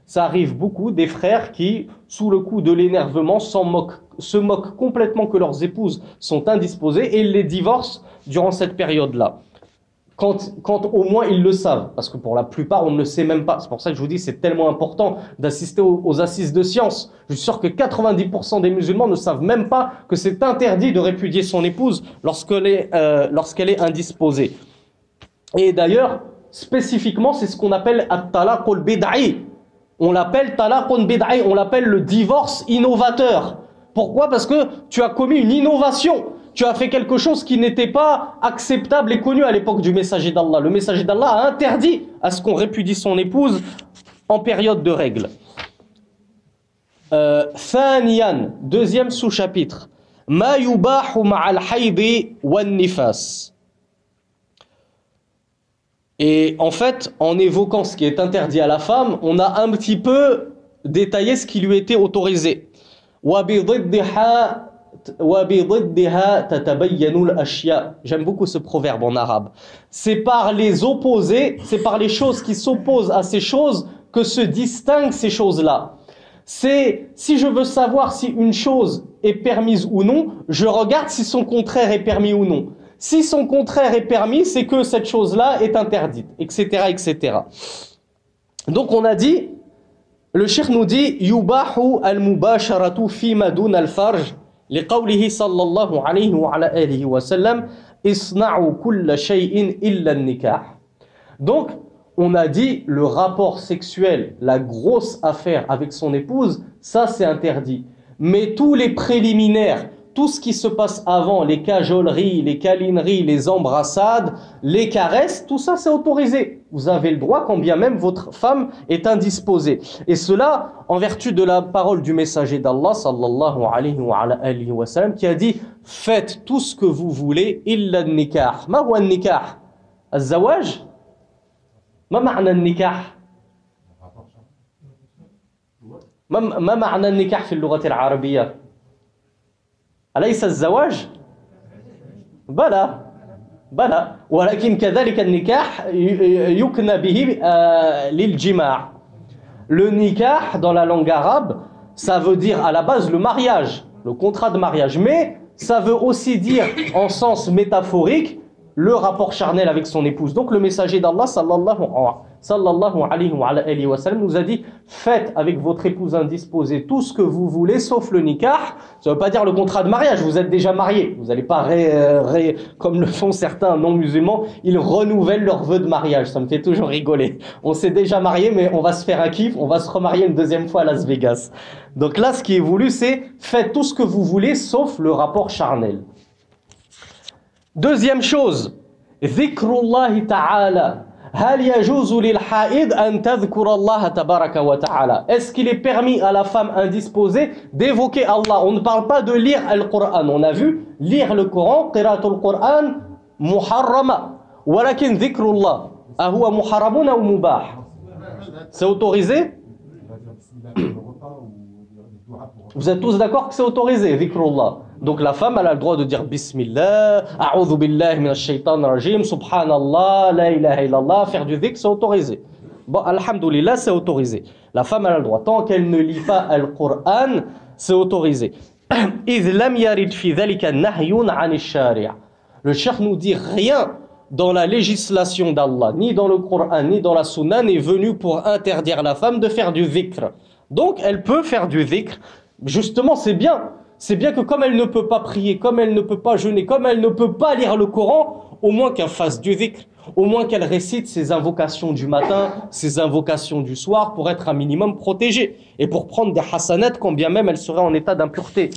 Ça arrive beaucoup des frères qui, sous le coup de l'énervement, se moquent complètement que leurs épouses sont indisposées et ils les divorcent durant cette période-là. Quand au moins ils le savent, parce que pour la plupart on ne le sait même pas. C'est pour ça que je vous dis c'est tellement important d'assister aux assises de science. Je suis sûr que 90% des musulmans ne savent même pas que c'est interdit de répudier son épouse lorsqu'elle est indisposée. Et d'ailleurs, spécifiquement, c'est ce qu'on appelle at-talaq al-bid'i. On l'appelle talaq al-bid'i, on l'appelle le divorce innovateur. Pourquoi? Parce que tu as commis une innovation. Tu as fait quelque chose qui n'était pas acceptable et connu à l'époque du messager d'Allah. Le messager d'Allah a interdit à ce qu'on répudie son épouse en période de règle. Thaniyan, deuxième sous-chapitre. Ma yubahu ma'al haydi wan nifas. Et en fait, en évoquant ce qui est interdit à la femme, on a un petit peu détaillé ce qui lui était autorisé. Wa bi dhiddiha J'aime beaucoup ce proverbe en arabe. C'est par les opposés, c'est par les choses qui s'opposent à ces choses que se distinguent ces choses-là. C'est si je veux savoir si une chose est permise ou non, je regarde si son contraire est permis ou non. Si son contraire est permis, c'est que cette chose-là est interdite, etc., etc. Donc on a dit, le cheikh nous dit, yubahu al-mubasharatu fi madun al-farj. لقوله صلى الله عليه وعلى آله وسلم اصنعوا كل شيء إلا النكاح. Donc, on a dit le rapport sexuel, la grosse affaire avec son épouse, ça c'est interdit. Mais tous les préliminaires, tout ce qui se passe avant, les cajoleries, les câlineries, les embrassades, les caresses, tout ça c'est autorisé. Vous avez le droit quand bien même votre femme est indisposée. Et cela en vertu de la parole du messager d'Allah sallallahu alayhi wa sallam qui a dit « Faites tout ce que vous voulez, illa al-nikah ». Ma huwa al-nikah? Al-zawaj? Ma ma'na al-nikah? Ma ma'na al-nikah fi al-lughati al-arabiyya? أليس الزواج؟ بلى بلى ولكن كذلك النكاح يكنى به للجماع. Le nikah dans la langue arabe, ça veut dire à la base le mariage, le contrat de mariage, mais ça veut aussi dire en sens métaphorique le rapport charnel avec son épouse. Donc le messager d'Allah sallallahu alayhi wa sallam nous a dit faites avec votre épouse indisposée tout ce que vous voulez sauf le nikah. Ça ne veut pas dire le contrat de mariage, vous êtes déjà marié. Vous n'allez pas comme le font certains non-musulmans, ils renouvellent leur vœu de mariage. Ça me fait toujours rigoler. On s'est déjà marié mais on va se faire un kiff, on va se remarier une deuxième fois à Las Vegas. Donc là ce qui est voulu c'est faites tout ce que vous voulez sauf le rapport charnel. Deuxième chose, dhikrullahi ta'ala. هل يجوز للحائض أن تذكر الله تبارك وتعالى? Est-ce qu'il est permis à la femme indisposée d'évoquer Allah? On ne parle pas de lire le Coran. On a vu lire le Coran, qira'atul Coran muharrama. ولكن ذكر الله أهو محرم أو مباح? C'est autorisé? Vous êtes tous d'accord que c'est autorisé, dhikrullah. Donc la femme, elle a le droit de dire Bismillah, A'udhu billahi minash shaitan rajim, Subhanallah, La ilaha illallah, faire du dhikr, c'est autorisé. Bon, alhamdoulilah, c'est autorisé. La femme elle a le droit. Tant qu'elle ne lit pas le Coran, c'est autorisé. إذ لم يرد في ذلك نهي عن الشارع. Le cheikh nous dit rien dans la législation d'Allah, ni dans le Coran, ni dans la Sunna, n'est venu pour interdire la femme de faire du dhikr. Donc, elle peut faire du dhikr. Justement, c'est bien. C'est bien que comme elle ne peut pas prier, comme elle ne peut pas jeûner, comme elle ne peut pas lire le Coran, au moins qu'elle fasse du dhikr. Au moins qu'elle récite ses invocations du matin, ses invocations du soir, pour être un minimum protégée. Et pour prendre des hasanat, quand bien même elle serait en état d'impureté.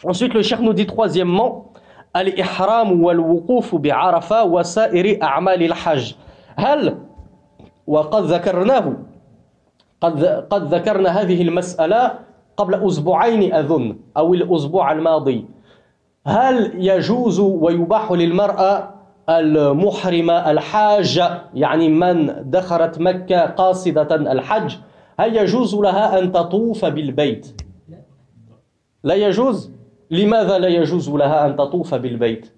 Ensuite, le cheikh nous dit troisièmement, الإحرام والوقوف بعرفة وسائر أعمال الحج. هل وقد ذكرناه قد ذكرنا هذه المسألة قبل أسبوعين أظن أو الأسبوع الماضي. هل يجوز ويباح للمرأة المحرمة الحاجة يعني من دخلت مكة قاصدة الحج هل يجوز لها أن تطوف بالبيت؟ لا يجوز؟ لماذا لا يجوز لها أن تطوف بالبيت؟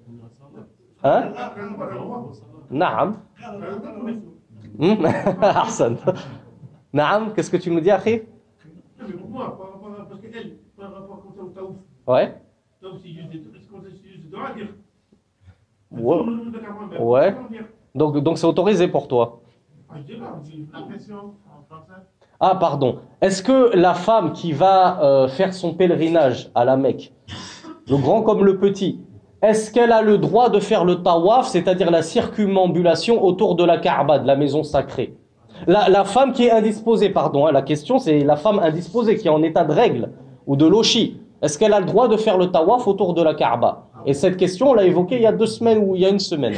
ها؟ نعم. أحسن. نعم. Qu'est-ce que tu me dis, أخي? Ouais. Ouais. Donc c'est autorisé pour toi. Ah, pardon. Est-ce que la femme qui va faire son pèlerinage à la Mecque, le grand comme le petit, est-ce qu'elle a le droit de faire le tawaf, c'est-à-dire la circumambulation autour de la Kaaba, de la maison sacrée? La femme qui est indisposée, pardon, hein, la question c'est la femme indisposée qui est en état de règle ou de lochi. Est-ce qu'elle a le droit de faire le tawaf autour de la Kaaba? Et cette question, on l'a évoquée il y a 2 semaines ou il y a 1 semaine.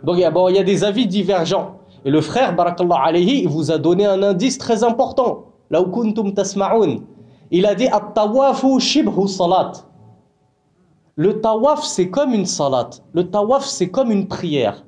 Donc il y a des avis divergents. Et le frère, barakallahu alayhi, il vous a donné un indice très important. Là où kuntum tasma'un. Il a dit at-tawafu shibhu salat. Le tawaf, c'est comme une salat. Le tawaf, c'est comme une prière.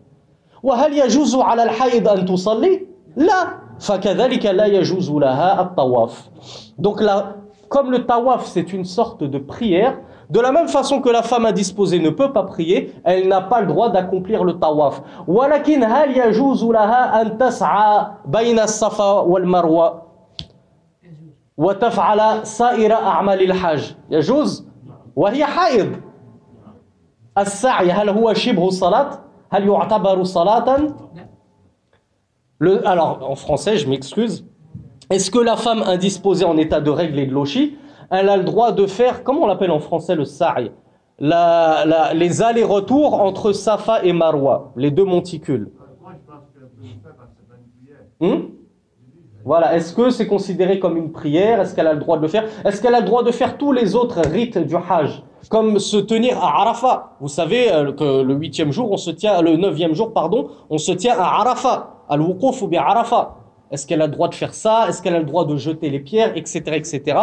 Wa hal yajuzu ala al-haid an tusalli? La. Fakadhalika la yajuzu laha at-tawaf. Donc là, comme le tawaf, c'est une sorte de prière, de la même façon que la femme indisposée ne peut pas prier, elle n'a pas le droit d'accomplir le tawaf. Walakin hal yajuzu laha an tas'a bayna as-safa wal marwa wa taf'ala sa'ira a'mal al-hajj. يجوز وهي حائض. السعي هل هو شبه صلاة؟ هل يعتبر صلاة؟ Alors en français, je m'excuse. Est-ce que la femme indisposée en état de règle et de lochi, elle a le droit de faire, comment on l'appelle en français le sa'i, les allers-retours entre Safa et Marwa, les 2 monticules? Voilà, est-ce que c'est considéré comme une prière? Est-ce qu'elle a le droit de le faire? Est-ce qu'elle a le droit de faire tous les autres rites du Hajj? Comme se tenir à Arafat. Vous savez que le 8e jour, le 9e jour, pardon, on se tient à Arafat, al-wuquf bi Arafat. Est-ce qu'elle a le droit de faire ça? Est-ce qu'elle a le droit de jeter les pierres, etc., etc.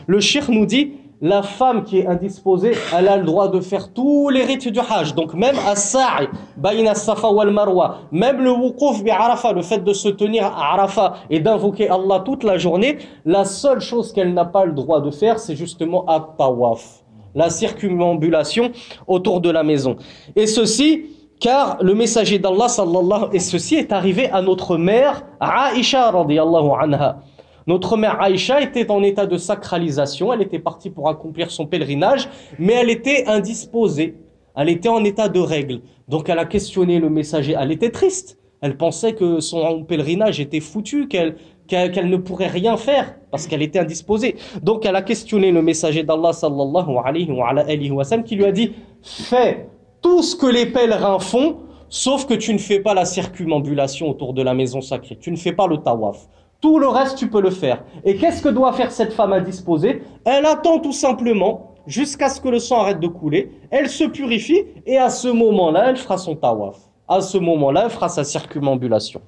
Le cheikh nous dit, la femme qui est indisposée, elle a le droit de faire tous les rites du Hajj. Donc même as-sa'i, bayna as-safa wal marwa, même le wuquf bi Arafat, le fait de se tenir à Arafat et d'invoquer Allah toute la journée, la seule chose qu'elle n'a pas le droit de faire, c'est justement at-tawaf, la circumambulation autour de la maison. Et ceci, car le messager d'Allah sallallahu et ceci est arrivé à notre mère Aïcha radiyallahu anha. Notre mère Aïcha était en état de sacralisation, elle était partie pour accomplir son pèlerinage, mais elle était indisposée, elle était en état de règle. Donc elle a questionné le messager, elle était triste, elle pensait que son pèlerinage était foutu, qu'elle ne pourrait rien faire parce qu'elle était indisposée. Donc elle a questionné le messager d'Allah sallallahu alayhi wa sallam qui lui a dit « Fais tout ce que les pèlerins font, sauf que tu ne fais pas la circumambulation autour de la maison sacrée. Tu ne fais pas le tawaf. Tout le reste, tu peux le faire. » Et qu'est-ce que doit faire cette femme indisposée? Elle attend tout simplement jusqu'à ce que le sang arrête de couler. Elle se purifie et à ce moment-là, elle fera son tawaf. À ce moment-là, elle fera sa circumambulation.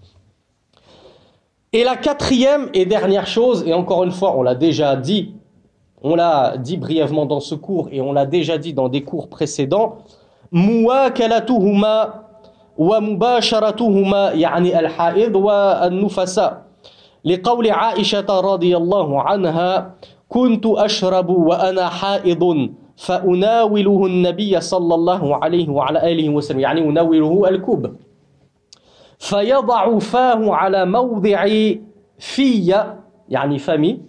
Et la 4e et dernière chose, et encore une fois, on l'a dit brièvement dans ce cours et on l'a déjà dit dans des cours précédents, مواكلتهما ومباشرتهما يعني الحائض والنفساء لقول عائشة رضي الله عنها كنت أشرب وأنا حائض فأناوله النبي صلى الله عليه وعلى آله وسلم يعني أناوله الكوب فيضع فاه على موضع في يعني فمي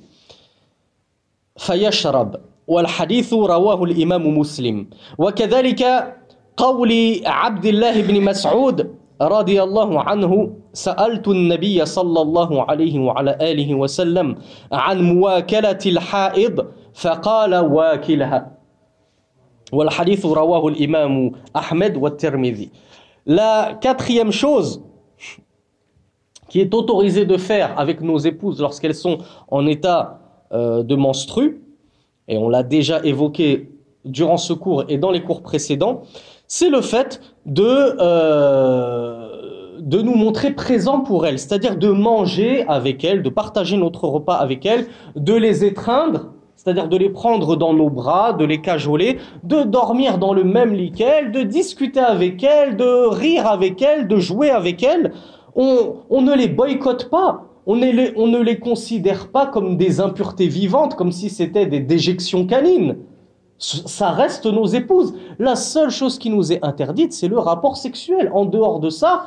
فيشرب والحديث رواه الإمام مسلم وكذلك قول عبد الله بن مسعود رضي الله عنه سألت النبي صلى الله عليه وعلى آله وسلم عن مواكلة الحائض فقال واكلها والحديث رواه الإمام أحمد والترمذي. La quatrième chose qui est autorisée de faire avec nos épouses lorsqu'elles sont en état de menstru, et on l'a déjà évoqué durant ce cours et dans les cours précédents, c'est le fait de nous montrer présents pour elles, c'est-à-dire de manger avec elles, de partager notre repas avec elles, de les étreindre, c'est-à-dire de les prendre dans nos bras, de les cajoler, de dormir dans le même lit qu'elles, de discuter avec elles, de rire avec elles, de jouer avec elles. On ne les boycotte pas, on ne les considère pas comme des impuretés vivantes, comme si c'était des déjections canines. Ça reste nos épouses. La seule chose qui nous est interdite, c'est le rapport sexuel. En dehors de ça,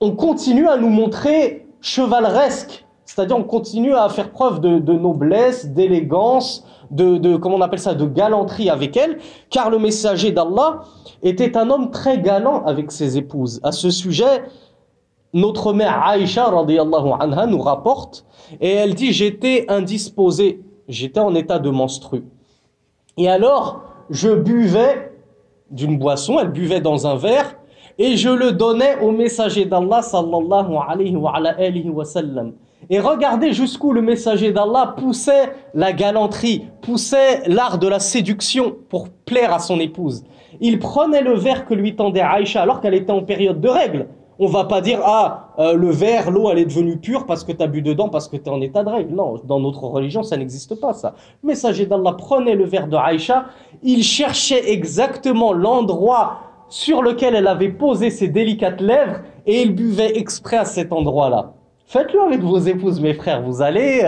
on continue à nous montrer chevaleresque. C'est-à-dire on continue à faire preuve de noblesse, d'élégance, comment on appelle ça, de galanterie avec elles, car le messager d'Allah était un homme très galant avec ses épouses. À ce sujet, notre mère Aïcha radiyallahu anha nous rapporte, et elle dit « J'étais indisposée, j'étais en état de menstru. Et alors, je buvais d'une boisson, elle buvait dans un verre, et je le donnais au messager d'Allah sallallahu alayhi wa sallam. Et regardez jusqu'où le messager d'Allah poussait la galanterie, poussait l'art de la séduction pour plaire à son épouse. Il prenait le verre que lui tendait Aïcha alors qu'elle était en période de règle. On va pas dire le verre, l'eau elle est devenue pure parce que tu as bu dedans, parce que tu es en état de règle. Non, dans notre religion ça n'existe pas ça. Le messager d'Allah prenait le verre de Aïcha, il cherchait exactement l'endroit sur lequel elle avait posé ses délicates lèvres et il buvait exprès à cet endroit-là. Faites-le avec vos épouses, mes frères, vous allez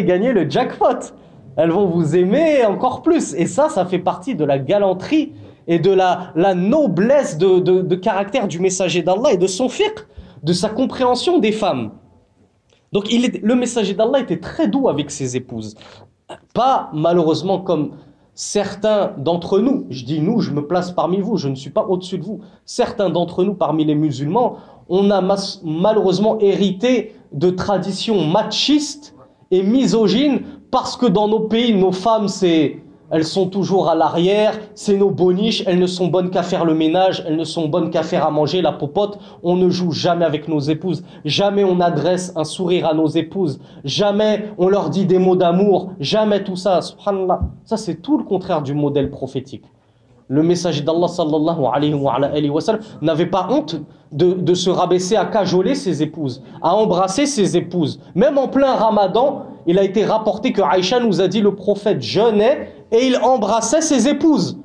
gagner le jackpot. Elles vont vous aimer encore plus. Et ça fait partie de la galanterie et de la noblesse de caractère du messager d'Allah et de son fiqh, de sa compréhension des femmes. Donc le messager d'Allah était très doux avec ses épouses. Pas malheureusement comme certains d'entre nous, je dis nous, je me place parmi vous, je ne suis pas au-dessus de vous. Certains d'entre nous parmi les musulmans, on a malheureusement hérité de traditions machistes et misogynes parce que dans nos pays, nos femmes, elles sont toujours à l'arrière, c'est nos boniches, elles ne sont bonnes qu'à faire le ménage, elles ne sont bonnes qu'à faire à manger, la popote. On ne joue jamais avec nos épouses, jamais on adresse un sourire à nos épouses, jamais on leur dit des mots d'amour, jamais tout ça, subhanallah. Ça c'est tout le contraire du modèle prophétique. Le messager d'Allah sallallahu alayhi wa sallam n'avait pas honte de se rabaisser à cajoler ses épouses, à embrasser ses épouses. Même en plein ramadan, il a été rapporté que Aïcha nous a dit le prophète jeûnait et il embrassait ses épouses.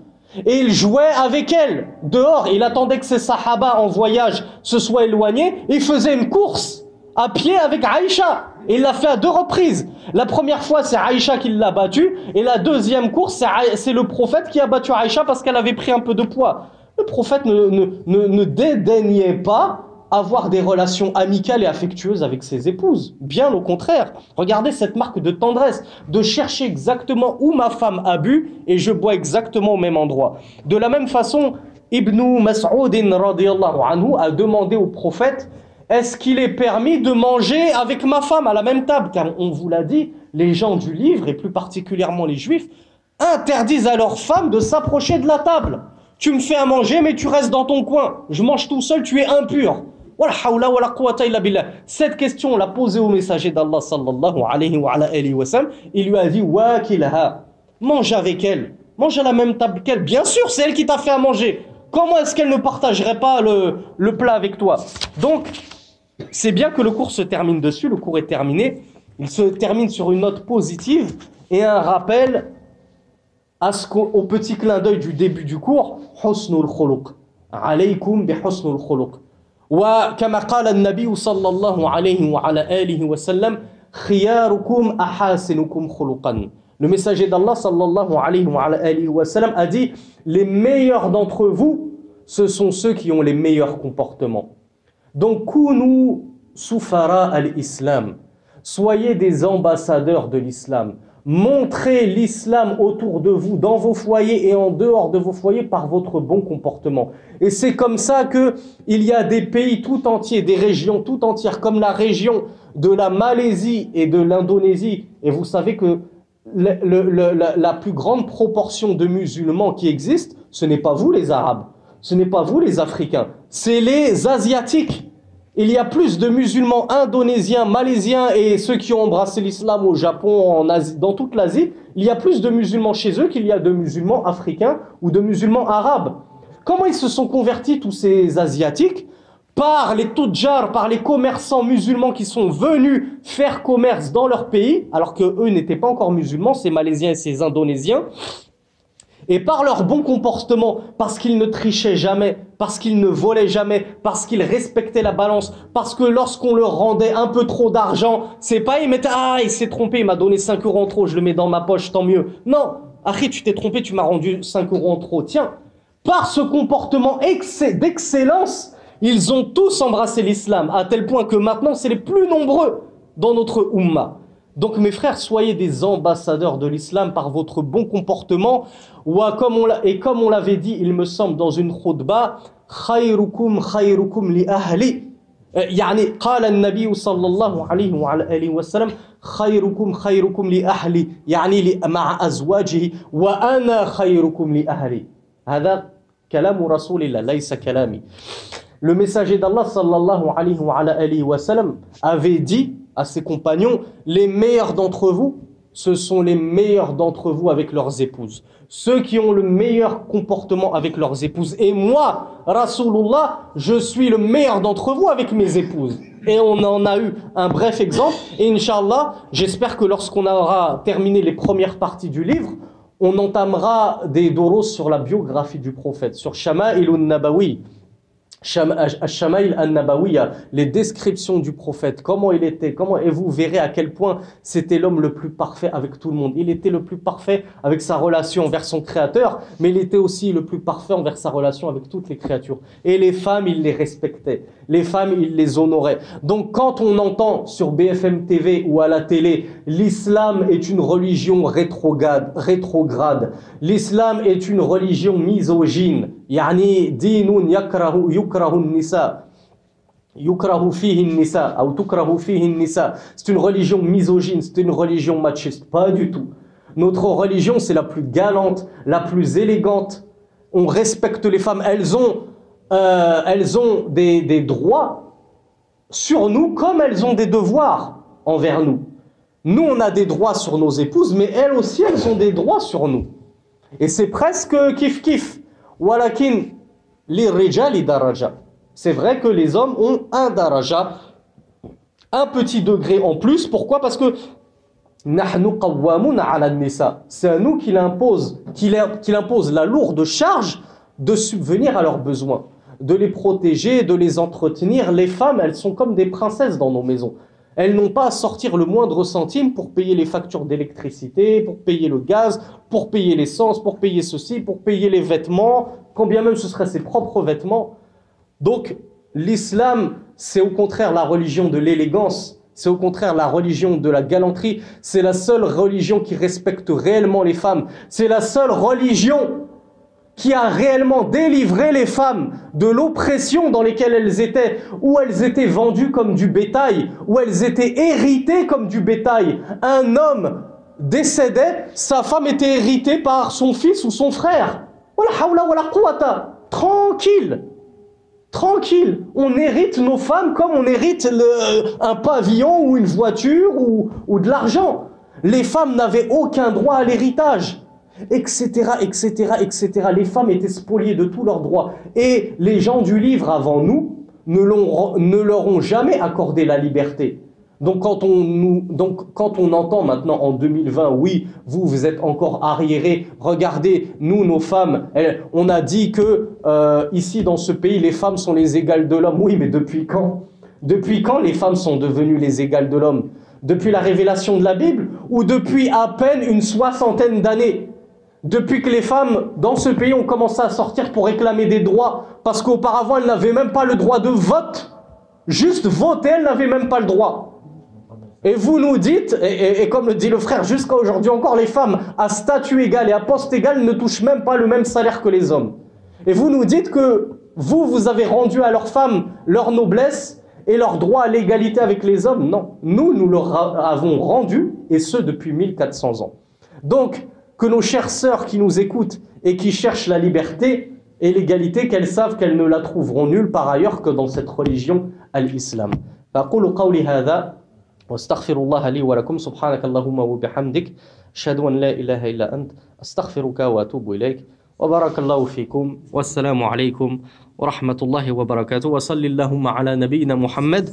Et il jouait avec elles dehors. Il attendait que ses sahaba en voyage se soient éloignés. Il faisait une course à pied avec Aïcha. Et il l'a fait à 2 reprises. La première fois, c'est Aïcha qui l'a battu. Et la deuxième course, c'est le prophète qui a battu Aïcha parce qu'elle avait pris un peu de poids. Le prophète ne dédaignait pas avoir des relations amicales et affectueuses avec ses épouses. Bien au contraire. Regardez cette marque de tendresse, de chercher exactement où ma femme a bu et je bois exactement au même endroit. De la même façon, Ibn Mas'ud radiyallahu anhu a demandé au prophète: est-ce qu'il est permis de manger avec ma femme à la même table? Car on vous l'a dit, les gens du livre, et plus particulièrement les juifs, interdisent à leurs femmes de s'approcher de la table. Tu me fais à manger, mais tu restes dans ton coin. Je mange tout seul, tu es impur. Cette question, on l'a posée au messager d'Allah sallallahu alayhi wa sallam. Il lui a dit: Wakilha, mange avec elle, mange à la même table qu'elle. Bien sûr, c'est elle qui t'a fait à manger. Comment est-ce qu'elle ne partagerait pas le plat avec toi? Donc, c'est bien que le cours se termine dessus. Le cours est terminé. Il se termine sur une note positive et un rappel au petit clin d'œil du début du cours. Husnul khuluq. Alaykum bi husnul khuluq. وكما قال النبي صلى الله عليه وعلى آله وسلم خياركم أحاسنكم خلقا. Le messager d'Allah sallallahu alayhi wa sallam a dit: les meilleurs d'entre vous, ce sont ceux qui ont les meilleurs comportements. Donc, kounou soufara al-islam. Soyez des ambassadeurs de l'islam. Montrez l'islam autour de vous, dans vos foyers et en dehors de vos foyers par votre bon comportement. Et c'est comme ça qu'il y a des pays tout entiers, des régions tout entières, comme la région de la Malaisie et de l'Indonésie. Et vous savez que la plus grande proportion de musulmans qui existent, ce n'est pas vous les Arabes, ce n'est pas vous les Africains, c'est les Asiatiques. Il y a plus de musulmans indonésiens, malaisiens et ceux qui ont embrassé l'islam au Japon, en Asie, dans toute l'Asie, il y a plus de musulmans chez eux qu'il y a de musulmans africains ou de musulmans arabes. Comment ils se sont convertis tous ces Asiatiques? Par les tudjars, par les commerçants musulmans qui sont venus faire commerce dans leur pays, alors qu'eux n'étaient pas encore musulmans, ces Malaisiens et ces Indonésiens, et par leur bon comportement, parce qu'ils ne trichaient jamais, parce qu'ils ne volaient jamais, parce qu'ils respectaient la balance, parce que lorsqu'on leur rendait un peu trop d'argent, c'est pas ils mettaient « Ah, il s'est trompé, il m'a donné 5 € en trop, je le mets dans ma poche, tant mieux. » Non, « Akhi, tu t'es trompé, tu m'as rendu 5 € en trop. » Tiens, par ce comportement d'excellence, ils ont tous embrassé l'islam, à tel point que maintenant, c'est les plus nombreux dans notre Ummah. Donc mes frères, soyez des ambassadeurs de l'islam par votre bon comportement. Et comme on l'avait dit, il me semble, dans une khutbah, khayrukum khayrukum li ahli. يعني قال النبي صلى الله عليه وعلى آله وسلم خيركم خيركم لأهلي يعني مع أزواجه وأنا خيركم لأهلي. هذا كلام رسول الله ليس كلامي. Le messager d'Allah sallallahu alayhi wa alayhi wa sallam avait dit à ses compagnons, les meilleurs d'entre vous, ce sont les meilleurs d'entre vous avec leurs épouses. Ceux qui ont le meilleur comportement avec leurs épouses. Et moi, Rasulullah, je suis le meilleur d'entre vous avec mes épouses. Et on en a eu un bref exemple. Et Inch'Allah, j'espère que lorsqu'on aura terminé les premières parties du livre, on entamera des doros sur la biographie du prophète, sur Shama'il al-Nabawi. Al-Shama'il al-Nabawiya, les descriptions du prophète, comment il était, et vous verrez à quel point c'était l'homme le plus parfait avec tout le monde. Il était le plus parfait avec sa relation envers son créateur, mais il était aussi le plus parfait envers sa relation avec toutes les créatures. Et les femmes, il les respectait. Les femmes, il les honorait. Donc quand on entend sur BFM TV ou à la télé, l'islam est une religion rétrograde, l'islam est une religion misogyne, يعني دين يكره النساء يكره فيه النساء أو تكره فيه النساء. C'est une religion misogyne, c'est une religion machiste. Pas du tout. Notre religion, c'est la plus galante, la plus élégante. On respecte les femmes. Elles ont des droits sur nous comme elles ont des devoirs envers nous. Nous, on a des droits sur nos épouses, mais elles aussi, elles ont des droits sur nous. Et c'est presque kiff-kiff. Walakin lirijali daraja. C'est vrai que les hommes ont un daraja, un petit degré en plus. Pourquoi? Parce que nahnu qawwamuna ala nisa. C'est à nous qu'il impose la lourde charge de subvenir à leurs besoins, de les protéger, de les entretenir. Les femmes, elles sont comme des princesses dans nos maisons. Elles n'ont pas à sortir le moindre centime pour payer les factures d'électricité, pour payer le gaz, pour payer l'essence, pour payer ceci, pour payer les vêtements, quand bien même ce seraient ses propres vêtements. Donc l'islam, c'est au contraire la religion de l'élégance, c'est au contraire la religion de la galanterie, c'est la seule religion qui respecte réellement les femmes, c'est la seule religion qui a réellement délivré les femmes de l'oppression dans laquelle elles étaient, où elles étaient vendues comme du bétail, où elles étaient héritées comme du bétail. Un homme décédait, sa femme était héritée par son fils ou son frère. Tranquille, tranquille. On hérite nos femmes comme on hérite un pavillon ou une voiture ou de l'argent. Les femmes n'avaient aucun droit à l'héritage. Etc., etc., etc. Les femmes étaient spoliées de tous leurs droits. Et les gens du livre avant nous ne leur ont jamais accordé la liberté. Donc quand on entend maintenant en 2020, oui, vous êtes encore arriérés, regardez, nous, nos femmes, on a dit que ici dans ce pays, les femmes sont les égales de l'homme. Oui, mais depuis quand? Depuis quand les femmes sont devenues les égales de l'homme? Depuis la révélation de la Bible ou depuis à peine une 60aine d'années? Depuis que les femmes dans ce pays ont commencé à sortir pour réclamer des droits, parce qu'auparavant elles n'avaient même pas le droit de vote. Juste voter, elles n'avaient même pas le droit. Et vous nous dites, et comme le dit le frère, jusqu'à aujourd'hui encore, les femmes à statut égal et à poste égal ne touchent même pas le même salaire que les hommes. Et vous nous dites que vous avez rendu à leurs femmes leur noblesse et leur droit à l'égalité avec les hommes. Non, nous leur avons rendu, et ce depuis 1400 ans. Donc, que nos chères sœurs qui nous écoutent et qui cherchent la liberté et l'égalité, qu'elles savent qu'elles ne la trouveront nulle part ailleurs que dans cette religion, l'islam. فأقول قولي هذا واستغفر الله لي ولكم سبحانك اللهم وبحمدك أشهد أن لا إله إلا أنت أستغفرك وأتوب إليك وبارك الله فيكم والسلام عليكم ورحمة الله وبركاته وصل اللهم على نبينا محمد